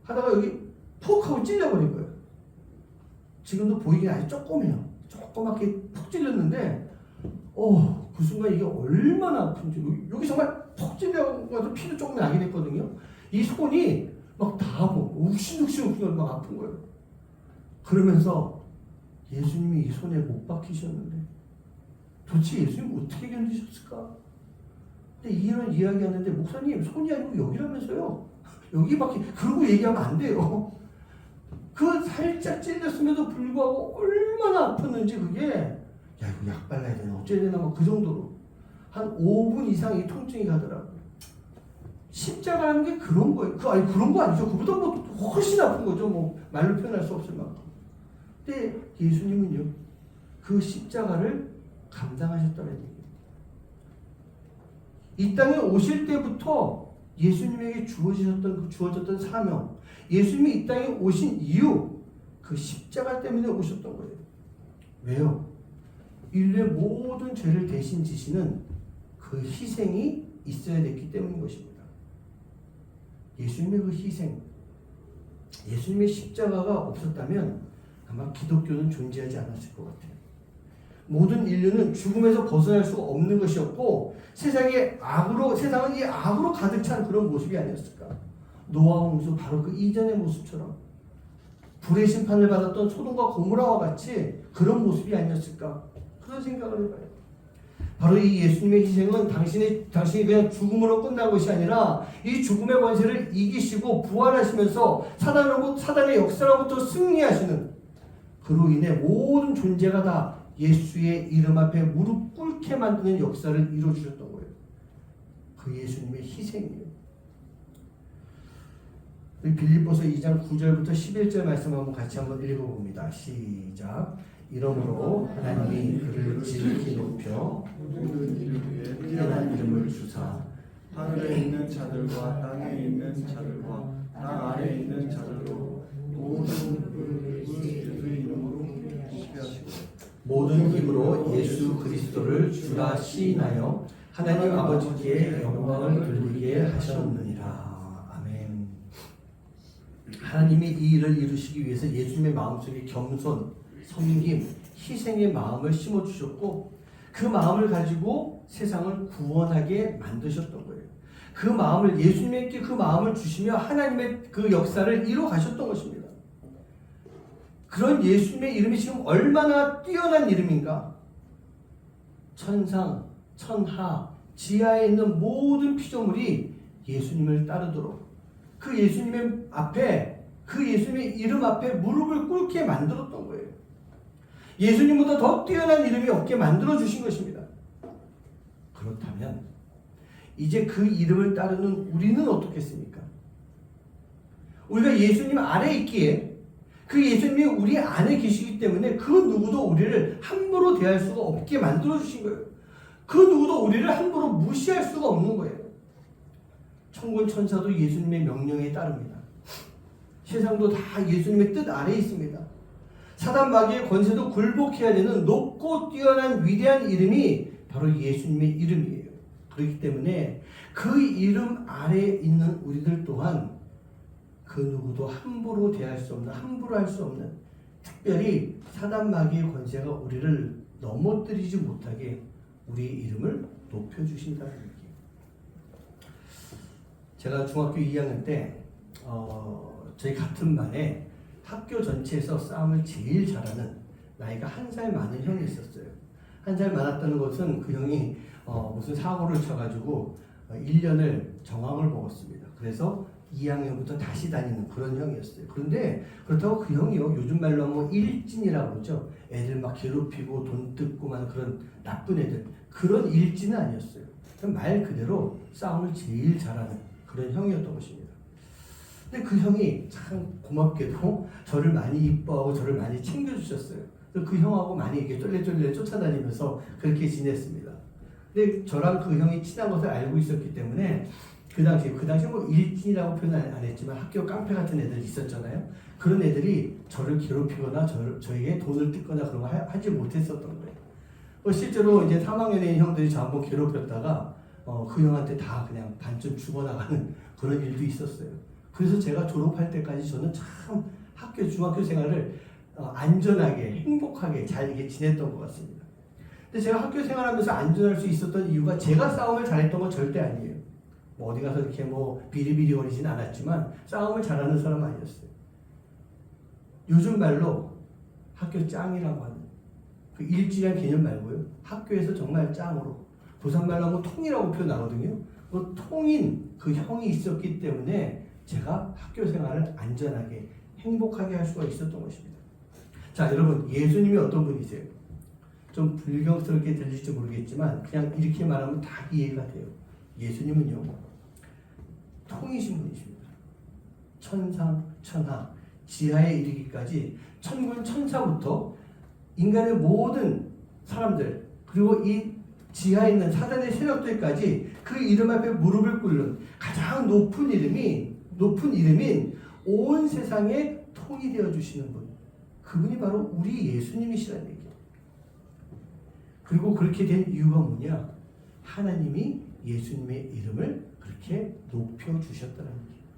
하다가 여기 푹 하고 찔려버린 거예요. 지금도 보이긴 아주 조그매요. 조그맣게 푹 찔렸는데 그 순간 이게 얼마나 아픈지 여기 정말 푹 찔려가지고 피도 조금 나긴 했거든요. 이 손이 막 다 아프고 욱신욱신 막 아픈 거예요. 그러면서 예수님이 이 손에 못 박히셨는데 도대체 예수님 어떻게 견디셨을까? 근데 이런 이야기하는데 목사님 손이 아니고 여기라면서요. 여기 박히 그러고 얘기하면 안 돼요. 그 살짝 찔렸음에도 불구하고 얼마나 아팠는지 그게 야 이거 약 발라야 되나 어째야 되나 막 그 정도로 한 5분 이상 이 통증이 가더라고요. 십자가라는 게 그런 거예요. 그런 거 아니죠. 그보다 뭐 훨씬 아픈 거죠. 뭐 말로 표현할 수 없을 만큼. 근데 예수님은요 그 십자가를 감당하셨다는 얘기예요. 이 땅에 오실 때부터 예수님에게 주어졌던 사명, 예수님이 이 땅에 오신 이유, 그 십자가 때문에 오셨던 거예요. 왜요? 인류의 모든 죄를 대신 지시는 그 희생이 있어야 됐기 때문인 것입니다. 예수님의 그 희생, 예수님의 십자가가 없었다면 아마 기독교는 존재하지 않았을 것 같아요. 모든 인류는 죽음에서 벗어날 수가 없는 것이었고 세상은 이 악으로 가득 찬 그런 모습이 아니었을까. 노아 홍수 바로 그 이전의 모습처럼 불의 심판을 받았던 소돔과 고모라와 같이 그런 모습이 아니었을까. 그런 생각을 해봐요. 바로 이 예수님의 희생은 당신이 그냥 죽음으로 끝난 것이 아니라 이 죽음의 권세를 이기시고 부활하시면서 사단의 역사로부터 승리하시는, 그로 인해 모든 존재가 다 예수의 이름 앞에 무릎 꿇게 만드는 역사를 이루어주셨던 거예요. 그 예수님의 희생이에요. 빌립보서 2장 9절부터 11절 말씀 같이 한번 읽어봅니다. 시작. 이러므로 하나님이 그를 지극히 높여 모든 인류에 뛰어난 이름을 주사 하늘에 있는 자들과 땅에 있는 자들과 땅 아래에 있는 자들로 모든 예수의 이름으로 높게 하시고 모든 힘으로 예수 그리스도를 주라 시인하여 하나님 아버지께 영광을 돌리게 하셨느니라. 아멘. 하나님이 이 일을 이루시기 위해서 예수님의 마음속에 겸손, 섬김, 희생의 마음을 심어주셨고 그 마음을 가지고 세상을 구원하게 만드셨던 거예요. 그 마음을, 예수님께 그 마음을 주시며 하나님의 그 역사를 이뤄 가셨던 것입니다. 그런 예수님의 이름이 지금 얼마나 뛰어난 이름인가. 천상, 천하, 지하에 있는 모든 피조물이 예수님을 따르도록 그 예수님의 앞에, 그 예수님의 이름 앞에 무릎을 꿇게 만들었던 거예요. 예수님보다 더 뛰어난 이름이 없게 만들어 주신 것입니다. 그렇다면 이제 그 이름을 따르는 우리는 어떻겠습니까? 우리가 예수님 아래에 있기에 그 예수님이 우리 안에 계시기 때문에 그 누구도 우리를 함부로 대할 수가 없게 만들어 주신 거예요. 그 누구도 우리를 함부로 무시할 수가 없는 거예요. 천군 천사도 예수님의 명령에 따릅니다. 세상도 다 예수님의 뜻 아래에 있습니다. 사단 마귀의 권세도 굴복해야 되는 높고 뛰어난 위대한 이름이 바로 예수님의 이름이에요. 그렇기 때문에 그 이름 아래에 있는 우리들 또한 그 누구도 함부로 대할 수 없는, 함부로 할 수 없는, 특별히 사단 마귀의 권세가 우리를 넘어뜨리지 못하게 우리의 이름을 높여주신다는 얘기예요. 제가 중학교 2학년 때 저희 같은 반에 학교 전체에서 싸움을 제일 잘하는 나이가 1살 많은 형이 있었어요. 1살 많았다는 것은 그 형이 무슨 사고를 쳐가지고 1년을 정황을 먹었습니다. 그래서 2학년부터 다시 다니는 그런 형이었어요. 그런데 그렇다고 그 형이요, 요즘 말로 하면 일진이라고 그러죠. 애들 막 괴롭히고 돈 뜯고만 그런 나쁜 애들, 그런 일진은 아니었어요. 말 그대로 싸움을 제일 잘하는 그런 형이었던 것입니다. 근데 그 형이 참 고맙게도 저를 많이 이뻐하고 저를 많이 챙겨주셨어요. 그래서 그 형하고 많이 이렇게 쫄래쫄래 쫓아다니면서 그렇게 지냈습니다. 근데 저랑 그 형이 친한 것을 알고 있었기 때문에 그 당시에 뭐 일진이라고 표현 안 했지만 학교 깡패 같은 애들 있었잖아요. 그런 애들이 저를 괴롭히거나 저에게 돈을 뜯거나 그런 거 하지 못했었던 거예요. 실제로 이제 3학년에 있는 형들이 저 한번 괴롭혔다가 그 형한테 다 그냥 반쯤 죽어나가는 그런 일도 있었어요. 그래서 제가 졸업할 때까지 저는 참 중학교 생활을 안전하게, 행복하게 잘 이게 지냈던 것 같습니다. 근데 제가 학교 생활하면서 안전할 수 있었던 이유가 제가 싸움을 잘했던 건 절대 아니에요. 뭐 어디 가서 이렇게 뭐 비리비리거리진 않았지만 싸움을 잘하는 사람은 아니었어요. 요즘 말로 학교 짱이라고 하는 그 일진이라는 개념 말고요. 학교에서 정말 짱으로 부산말로 하면 통이라고 표현하거든요. 그 통인 그 형이 있었기 때문에 제가 학교 생활을 안전하게 행복하게 할 수가 있었던 것입니다. 자, 여러분, 예수님이 어떤 분이세요? 좀 불경스럽게 들릴지 모르겠지만 그냥 이렇게 말하면 다 이해가 돼요. 예수님은요, 통이신 분이십니다. 천상, 천하, 지하에 이르기까지 천군, 천사부터 인간의 모든 사람들, 그리고 이 지하에 있는 사단의 세력들까지 그 이름 앞에 무릎을 꿇는 가장 높은 이름인 온 세상에 통이 되어 주시는 분, 그분이 바로 우리 예수님이시라는 얘기예요. 그리고 그렇게 된 이유가 뭐냐? 하나님이 예수님의 이름을 그렇게 높여주셨다는 얘기예요.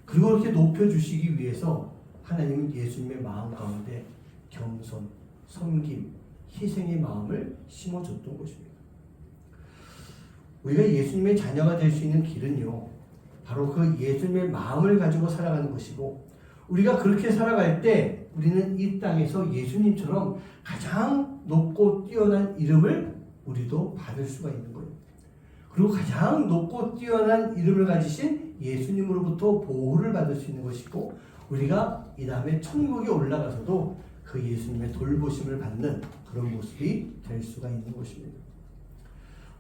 그리고 그렇게 높여주시기 위해서 하나님은 예수님의 마음 가운데 겸손, 섬김, 희생의 마음을 심어줬던 것입니다. 우리가 예수님의 자녀가 될 수 있는 길은요, 바로 그 예수님의 마음을 가지고 살아가는 것이고, 우리가 그렇게 살아갈 때 우리는 이 땅에서 예수님처럼 가장 높고 뛰어난 이름을 우리도 받을 수가 있는 거예요. 그리고 가장 높고 뛰어난 이름을 가지신 예수님으로부터 보호를 받을 수 있는 것이고, 우리가 이 다음에 천국에 올라가서도 그 예수님의 돌보심을 받는 그런 모습이 될 수가 있는 것입니다.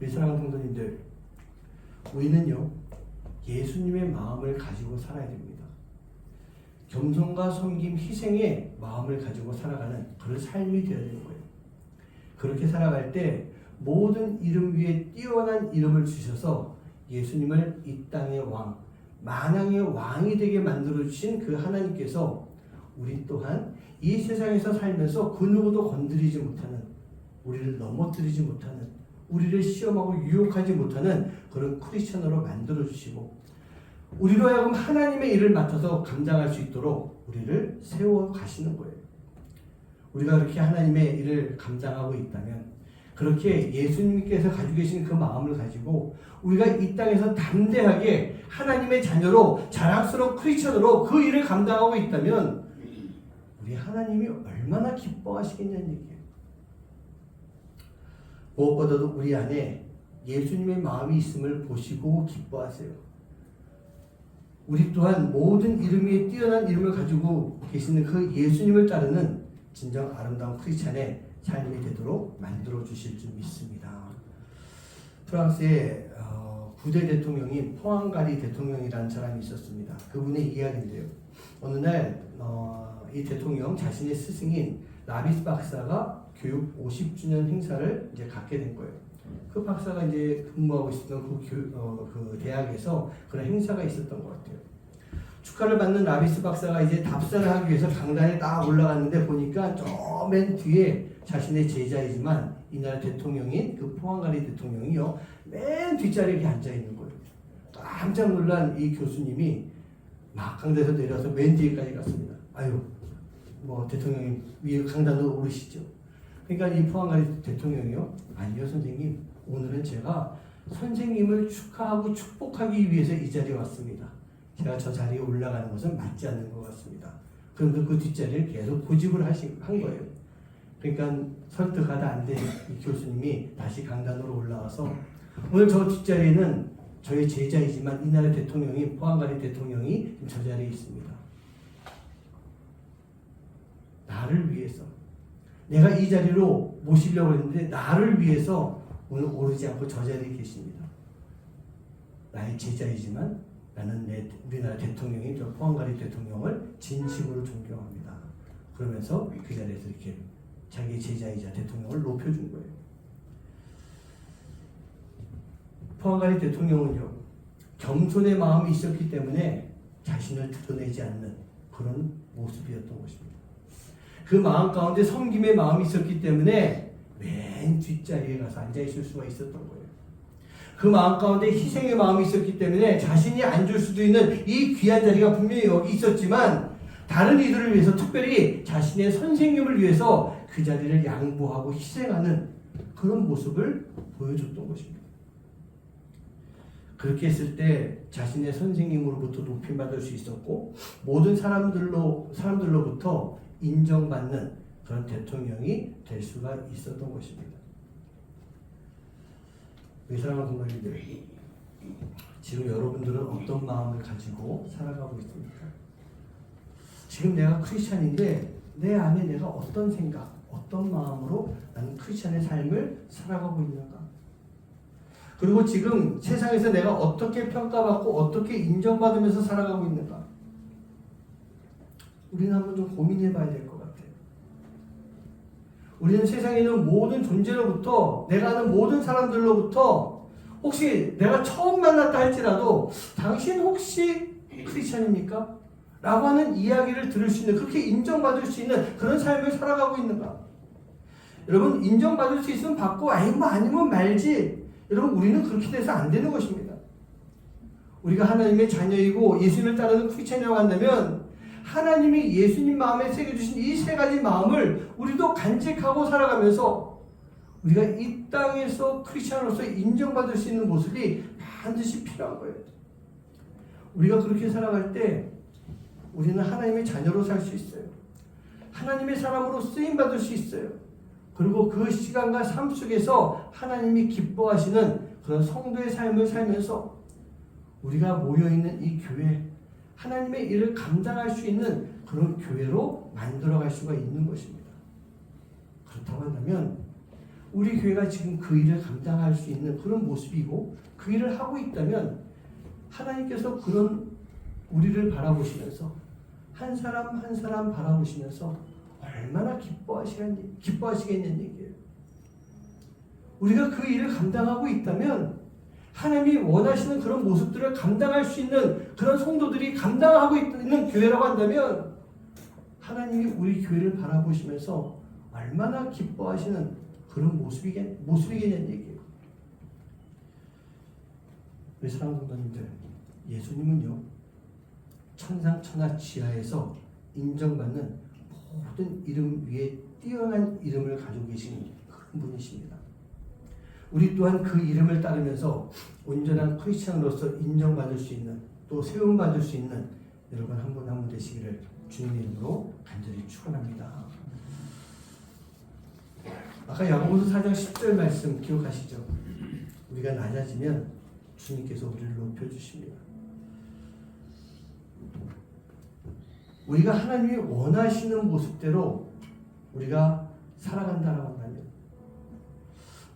우리 사랑하는 성도님들, 우리는요, 예수님의 마음을 가지고 살아야 됩니다. 겸손과 섬김, 희생의 마음을 가지고 살아가는 그런 삶이 되어야 되는 거예요. 그렇게 살아갈 때 모든 이름 위에 뛰어난 이름을 주셔서 예수님을 이 땅의 왕, 만왕의 왕이 되게 만들어주신 그 하나님께서 우리 또한 이 세상에서 살면서 그 누구도 건드리지 못하는, 우리를 넘어뜨리지 못하는, 우리를 시험하고 유혹하지 못하는 그런 크리스천으로 만들어주시고, 우리로 하여금 하나님의 일을 맡아서 감당할 수 있도록 우리를 세워 가시는 거예요. 우리가 그렇게 하나님의 일을 감당하고 있다면, 그렇게 예수님께서 가지고 계신 그 마음을 가지고 우리가 이 땅에서 담대하게 하나님의 자녀로 자랑스러운 크리스천으로 그 일을 감당하고 있다면 우리 하나님이 얼마나 기뻐하시겠냐는 얘기예요. 무엇보다도 우리 안에 예수님의 마음이 있음을 보시고 기뻐하세요. 우리 또한 모든 이름 위에 뛰어난 이름을 가지고 계시는 그 예수님을 따르는 진정 아름다운 크리스찬의 삶이 되도록 만들어 주실 줄 믿습니다. 프랑스의 9대 대통령인 포앙가리 대통령이라는 사람이 있었습니다. 그분의 이야기인데요. 어느 날 이 대통령 자신의 스승인 라비스 박사가 교육 50주년 행사를 이제 갖게 된 거예요. 그 박사가 이제 근무하고 있었던 그 대학에서 그런 행사가 있었던 것 같아요. 축하를 받는 라비스 박사가 이제 답사를 하기 위해서 강단에 딱 올라갔는데 보니까 저 맨 뒤에 자신의 제자이지만 이 나라 대통령인 그 포항가리 대통령이요, 맨 뒷자리에 이렇게 앉아 있는 거예요. 깜짝 놀란 이 교수님이 막 강단에서 내려서 맨 뒤에까지 갔습니다. 아유, 뭐 대통령님 위에 강단으로 오르시죠. 그러니까 이 포항가리 대통령이요, 아니요 선생님, 오늘은 제가 선생님을 축하하고 축복하기 위해서 이 자리에 왔습니다. 제가 저 자리에 올라가는 것은 맞지 않는 것 같습니다. 그런데 그 뒷자리를 계속 고집을 한 거예요. 그러니까 설득하다 안 된 이 교수님이 다시 강단으로 올라와서 오늘 저 뒷자리에는 저의 제자이지만 이 나라 대통령이 포항가리 대통령이 저 자리에 있습니다. 나를 위해서 내가 이 자리로 모시려고 했는데 나를 위해서 오늘 오르지 않고 저 자리에 계십니다. 나의 제자이지만 나는 우리나라 대통령인 저 포항가리 대통령을 진심으로 존경합니다. 그러면서 그 자리에서 이렇게 자기 제자이자 대통령을 높여준 거예요. 포항가리 대통령은요, 겸손의 마음이 있었기 때문에 자신을 드러내지 않는 그런 모습이었던 것입니다. 그 마음 가운데 섬김의 마음이 있었기 때문에 맨 뒷자리에 가서 앉아있을 수가 있었던 거예요. 그 마음 가운데 희생의 마음이 있었기 때문에 자신이 앉을 수도 있는 이 귀한 자리가 분명히 여기 있었지만 다른 이들을 위해서 특별히 자신의 선생님을 위해서 그 자리를 양보하고 희생하는 그런 모습을 보여줬던 것입니다. 그렇게 했을 때 자신의 선생님으로부터 높임받을 수 있었고 모든 사람들로부터 인정받는 그런 대통령이 될 수가 있었던 것입니다. 우리 사랑하는 동반인들, 지금 여러분들은 어떤 마음을 가지고 살아가고 있습니까? 지금 내가 크리스찬인데 내 안에 내가 어떤 생각, 어떤 마음으로 나는 크리스찬의 삶을 살아가고 있는가? 그리고 지금 세상에서 내가 어떻게 평가받고 어떻게 인정받으면서 살아가고 있는가? 우리는 한번 좀 고민해 봐야 될 것 같아요. 우리는 세상에 있는 모든 존재로부터, 내가 아는 모든 사람들로부터 혹시 내가 처음 만났다 할지라도 당신 혹시 크리스찬입니까? 라고 하는 이야기를 들을 수 있는, 그렇게 인정받을 수 있는 그런 삶을 살아가고 있는가? 여러분, 인정받을 수 있으면 받고 아니면 말지. 여러분, 우리는 그렇게 돼서 안 되는 것입니다. 우리가 하나님의 자녀이고 예수님을 따르는 크리스찬이라고 한다면 하나님이 예수님 마음에 새겨주신 이 세 가지 마음을 우리도 간직하고 살아가면서 우리가 이 땅에서 크리스찬으로서 인정받을 수 있는 모습이 반드시 필요한 거예요. 우리가 그렇게 살아갈 때 우리는 하나님의 자녀로 살 수 있어요. 하나님의 사람으로 쓰임받을 수 있어요. 그리고 그 시간과 삶 속에서 하나님이 기뻐하시는 그런 성도의 삶을 살면서 우리가 모여있는 이 교회, 하나님의 일을 감당할 수 있는 그런 교회로 만들어갈 수가 있는 것입니다. 그렇다고 한다면 우리 교회가 지금 그 일을 감당할 수 있는 그런 모습이고 그 일을 하고 있다면 하나님께서 그런 우리를 바라보시면서 한 사람 한 사람 바라보시면서 얼마나 기뻐하시겠냐는 얘기예요. 우리가 그 일을 감당하고 있다면 하나님이 원하시는 그런 모습들을 감당할 수 있는 그런 성도들이 감당하고 있는 교회라고 한다면 하나님이 우리 교회를 바라보시면서 얼마나 기뻐하시는 그런 모습이겠냐는 얘기예요. 우리 사랑하는 성도님들, 예수님은요 천상천하 지하에서 인정받는 모든 이름 위에 뛰어난 이름을 가지고 계신 그런 분이십니다. 우리 또한 그 이름을 따르면서 온전한 크리스찬으로서 인정받을 수 있는, 또 세움받을 수 있는 여러분 한 분 한 분 되시기를 주님의 이름으로 간절히 축원합니다. 아까 야고보서 4장 10절 말씀 기억하시죠? 우리가 낮아지면 주님께서 우리를 높여주십니다. 우리가 하나님이 원하시는 모습대로 우리가 살아간다라고 한다면,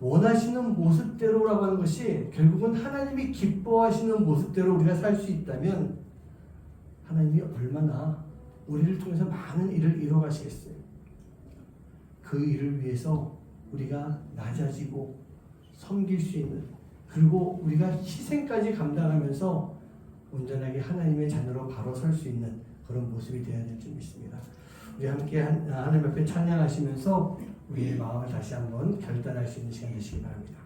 원하시는 모습대로라고 하는 것이 결국은 하나님이 기뻐하시는 모습대로 우리가 살 수 있다면 하나님이 얼마나 우리를 통해서 많은 일을 이뤄가시겠어요. 그 일을 위해서 우리가 낮아지고 섬길 수 있는, 그리고 우리가 희생까지 감당하면서 온전하게 하나님의 자녀로 바로 설 수 있는 그런 모습이 되어야 될 줄 믿습니다. 우리 함께 하나님 앞에 찬양하시면서 우리의 마음을 다시 한번 결단할 수 있는 시간 되시기 바랍니다.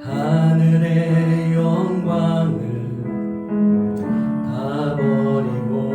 하늘의 영광을 다 버리고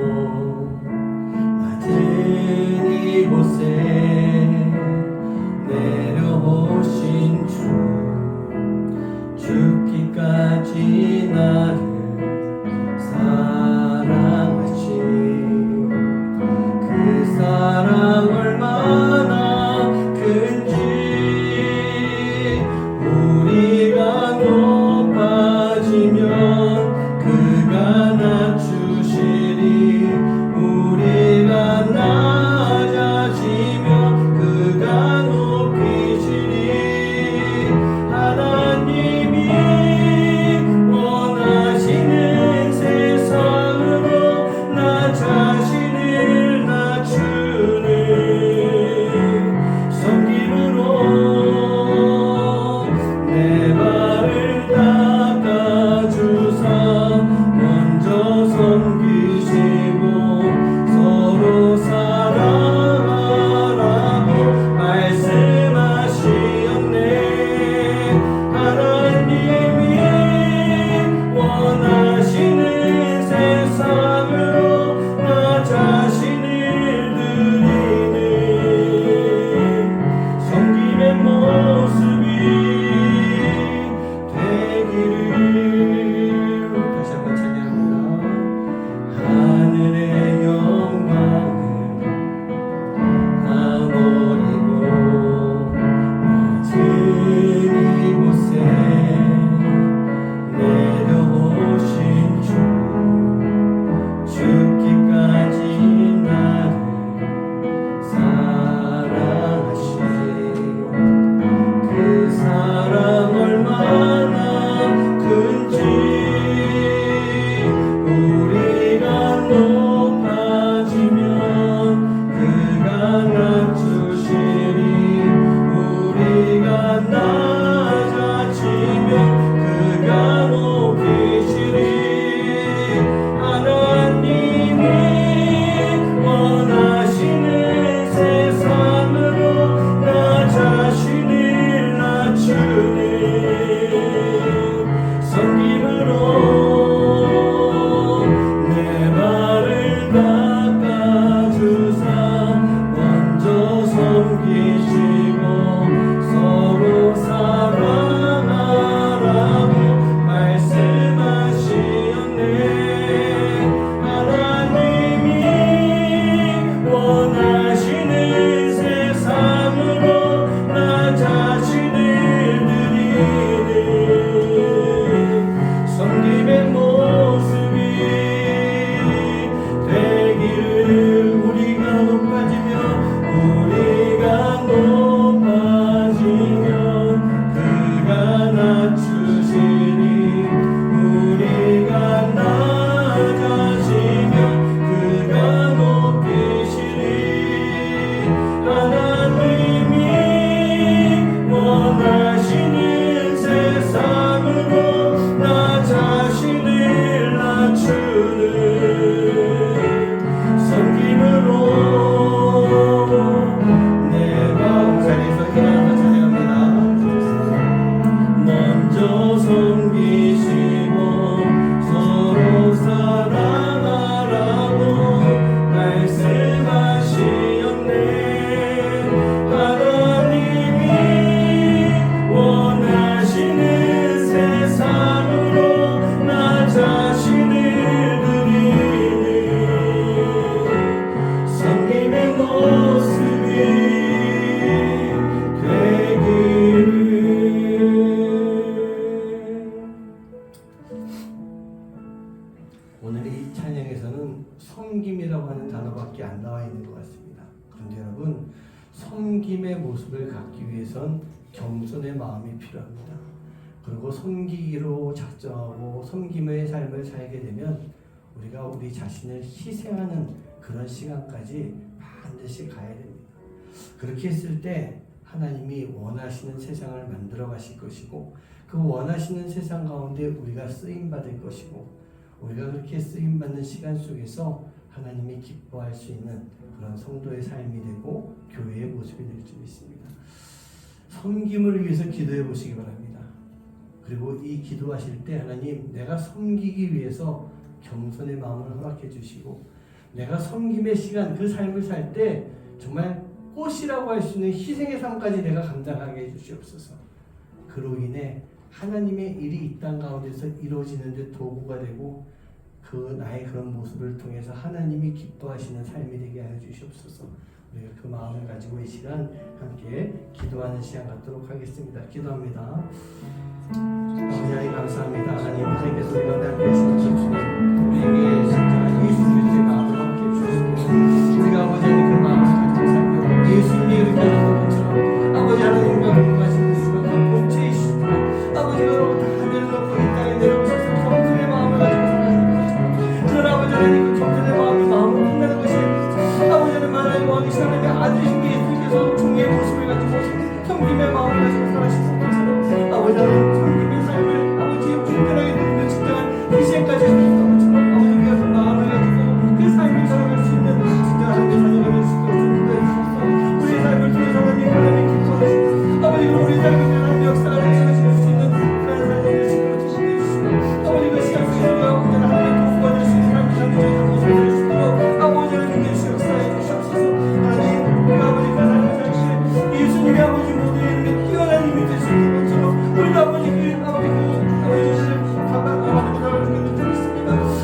섬김의 모습을 갖기 위해선 겸손의 마음이 필요합니다. 그리고 섬기기로 작정하고 섬김의 삶을 살게 되면 우리가 우리 자신을 희생하는 그런 시간까지 반드시 가야 됩니다. 그렇게 했을 때 하나님이 원하시는 세상을 만들어 가실 것이고 그 원하시는 세상 가운데 우리가 쓰임 받을 것이고 우리가 그렇게 쓰임 받는 시간 속에서 하나님이 기뻐할 수 있는 그런 성도의 삶이 되고 교회의 모습이 될 줄 믿습니다. 섬김을 위해서 기도해 보시기 바랍니다. 그리고 이 기도하실 때 하나님 내가 섬기기 위해서 겸손의 마음을 허락해 주시고 내가 섬김의 시간 그 삶을 살 때 정말 꽃이라고 할 수 있는 희생의 삶까지 내가 감당하게 해주시옵소서. 그로 인해 하나님의 일이 이 땅 가운데서 이루어지는 데 도구가 되고 그 나의 그런 모습을 통해서 하나님이 기뻐하시는 삶이 되게 하여 주시옵소서. 우리가 그 마음을 가지고 이 시간 함께 기도하는 시간 갖도록 하겠습니다. 기도합니다. 아버지 하나님 감사합니다. 하나님께서 우리 가운데 함께 하시는 주님 우리에게 진정한 예수 그리스도의 마음을 함께 해주시고 우리가 아버지 하나님 그 마음을 가지고 살며 예수님이 이렇게 하는 것처럼 아버지 하나님과 공부하시는 시간 그 본체이시고 아버지가 여러분 다 하늘을 넘고 이 땅에 내려오셔서 겸손의 마음을 가지고 살아가는 것처럼 그런 아버지 하나님 그 겸손의 마음을 빛나는 것이 아버지 하나님 하나님 왕이신 하나님의 아들이신 예수님께서 종의 모습을 가지고 섬김의 마음을 가지고 살아가신 것처럼 아버지 하나님 섬김의 삶을 아버지의 불편하게 누리며 진정한 희생까지 하셨던 것처럼 아버지가 그 마음을 가지고 그 삶을 살아갈 수 있는 진정한 하나님의 자녀가 될 수 있도록 주님도 해주셔서 우리의 삶을 통해서 하나님 기뻐하시고 아버지가 우리 삶을 하나님 역사를 행하실 수 있는 그런 삶을 되시도록 주시고 아버지가 시간 속에 우리가 하나님의 도구가 될 수 있는 삶을 살는 모습을 될 수 있도록 아버지 하나님께 역사해 주시옵소서. 하나님 우리 아버지 그 삶을 살 때 예수님의 아버지 모두의 이름에 뛰어난 힘이 될 수 있는 것처럼 우리도 아버지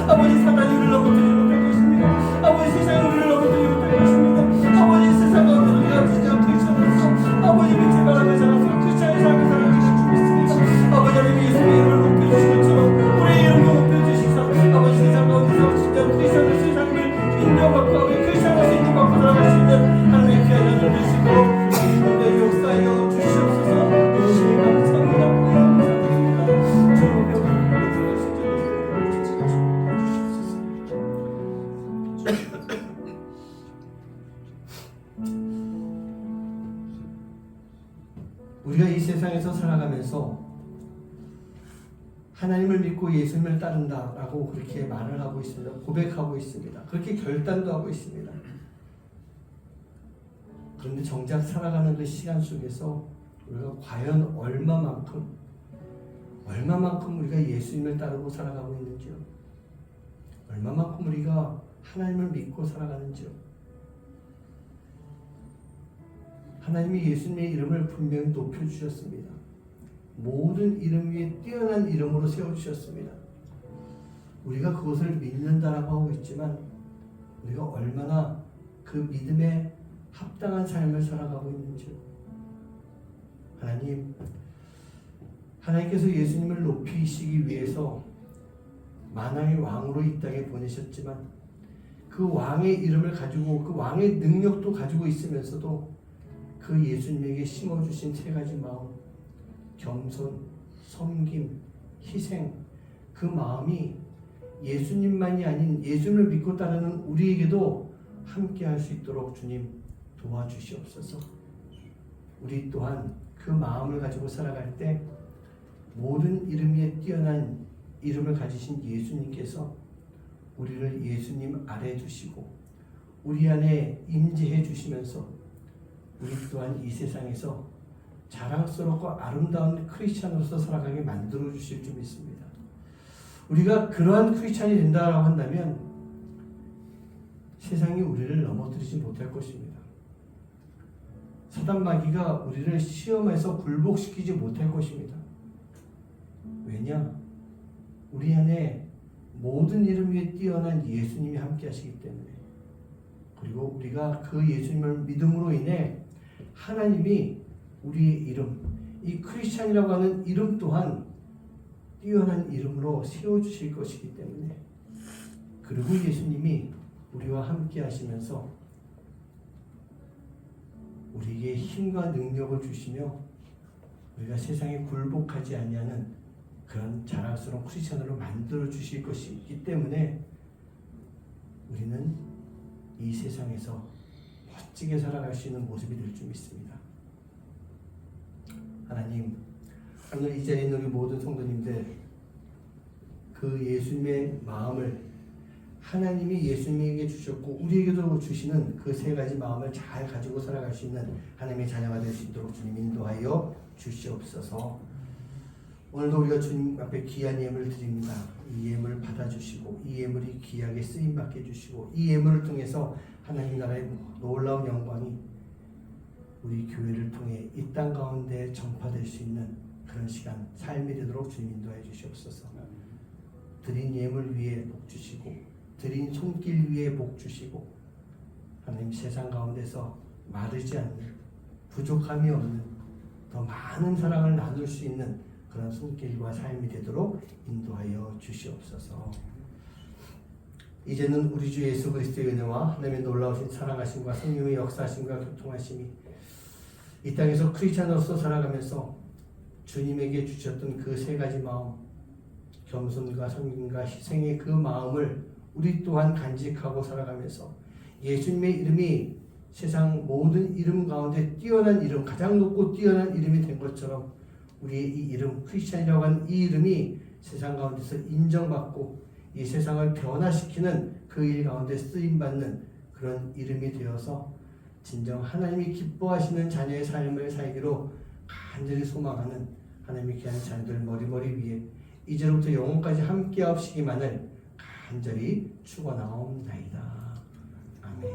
아버지 사단이 우리를 넘어뜨리지 못할 것입니다. 아버지 세상이 우리를 넘어뜨리지 못할 것입니다. 아버지 세상 가운데 우리가 진짜 크리스천으로서 아버지 빛의 바람을 살아서 크리스천의 삶을 살아가실 줄 믿습니다. 아버지 하나님 예수님의 이름을 높여주신 것처럼 우리의 이름을 높여주시사 아버지 세상 가운데서 진짜 크리스천으로서의 삶을 인정받고 아버지 크리스천으로서 인정받고 살아갈 수 있는 하나님의 귀한 자들 되시고 우리의 역사여 주시옵소서. 감사합니다. 우리가 이 세상에서 살아가면서 하나님을 믿고 예수님을 따른다라고 그렇게 말을 하고 있습니다. 고백하고 있습니다. 그렇게 결단도 하고 있습니다. 그런데 정작 살아가는 그 시간 속에서 우리가 과연 얼마만큼 우리가 예수님을 따르고 살아가고 있는지요? 얼마만큼 우리가 하나님을 믿고 살아가는지요? 하나님이 예수님의 이름을 분명히 높여주셨습니다. 모든 이름 위에 뛰어난 이름으로 세워주셨습니다. 우리가 그것을 믿는다라고 하고 있지만 우리가 얼마나 그 믿음에 합당한 삶을 살아가고 있는지요. 하나님께서 예수님을 높이시기 위해서 만왕의 왕으로 이 땅에 보내셨지만 그 왕의 이름을 가지고 그 왕의 능력도 가지고 있으면서도 그 예수님에게 심어주신 세 가지 마음, 겸손, 섬김, 희생, 그 마음이 예수님만이 아닌 예수님을 믿고 따르는 우리에게도 함께 할 수 있도록 주님 도와주시옵소서. 우리 또한 그 마음을 가지고 살아갈 때 모든 이름 위에 뛰어난 이름을 가지신 예수님께서 우리를 예수님 아래 두시고 우리 안에 임재해 주시면서 우리 또한 이 세상에서 자랑스럽고 아름다운 크리스찬으로서 살아가게 만들어 주실 줄 믿습니다. 우리가 그러한 크리스찬이 된다라고 한다면 세상이 우리를 넘어뜨리지 못할 것입니다. 사단 마귀가 우리를 시험해서 굴복시키지 못할 것입니다. 왜냐? 우리 안에 모든 이름 위에 뛰어난 예수님이 함께 하시기 때문에 그리고 우리가 그 예수님을 믿음으로 인해 하나님이 우리의 이름, 이 크리스찬이라고 하는 이름 또한 뛰어난 이름으로 세워주실 것이기 때문에 그리고 예수님이 우리와 함께 하시면서 우리에게 힘과 능력을 주시며 우리가 세상에 굴복하지 아니하는 그런 자랑스러운 크리스천으로 만들어 주실 것이 있기 때문에 우리는 이 세상에서 멋지게 살아갈 수 있는 모습이 될 줄 믿습니다. 하나님, 오늘 이 자리에 있는 우리 모든 성도님들, 그 예수님의 마음을 하나님이 예수님에게 주셨고 우리에게도 주시는 그 세 가지 마음을 잘 가지고 살아갈 수 있는 하나님의 자녀가 될 수 있도록 주님 인도하여 주시옵소서. 오늘도 우리가 주님 앞에 귀한 예물을 드립니다. 이 예물을 받아주시고 이 예물이 귀하게 쓰임받게 해주시고 이 예물을 통해서 하나님 나라의 놀라운 영광이 우리 교회를 통해 이 땅 가운데 전파될 수 있는 그런 시간, 삶이 되도록 주님 인도해 주시옵소서. 드린 예물 위에 복 주시고 드린 손길 위에 복 주시고 하나님 세상 가운데서 마르지 않는 부족함이 없는 더 많은 사랑을 나눌 수 있는 그런 손길과 삶이 되도록 인도하여 주시옵소서. 이제는 우리 주 예수 그리스도의 은혜와 하나님의 놀라우신 사랑하심과 성령의 역사하심과 교통하심이 이 땅에서 크리스찬으로서 살아가면서 주님에게 주셨던 그 세 가지 마음, 겸손과 섬김과 희생의 그 마음을 우리 또한 간직하고 살아가면서 예수님의 이름이 세상 모든 이름 가운데 뛰어난 이름, 가장 높고 뛰어난 이름이 된 것처럼 우리의 이 이름, 크리스찬이라고 하는 이 이름이 세상 가운데서 인정받고 이 세상을 변화시키는 그 일 가운데 쓰임받는 그런 이름이 되어서 진정 하나님이 기뻐하시는 자녀의 삶을 살기로 간절히 소망하는 하나님의 귀한 자녀들 머리머리 위에 이제로부터 영원까지 함께 하시기만을 간절히 축원하옵나이다. 아멘.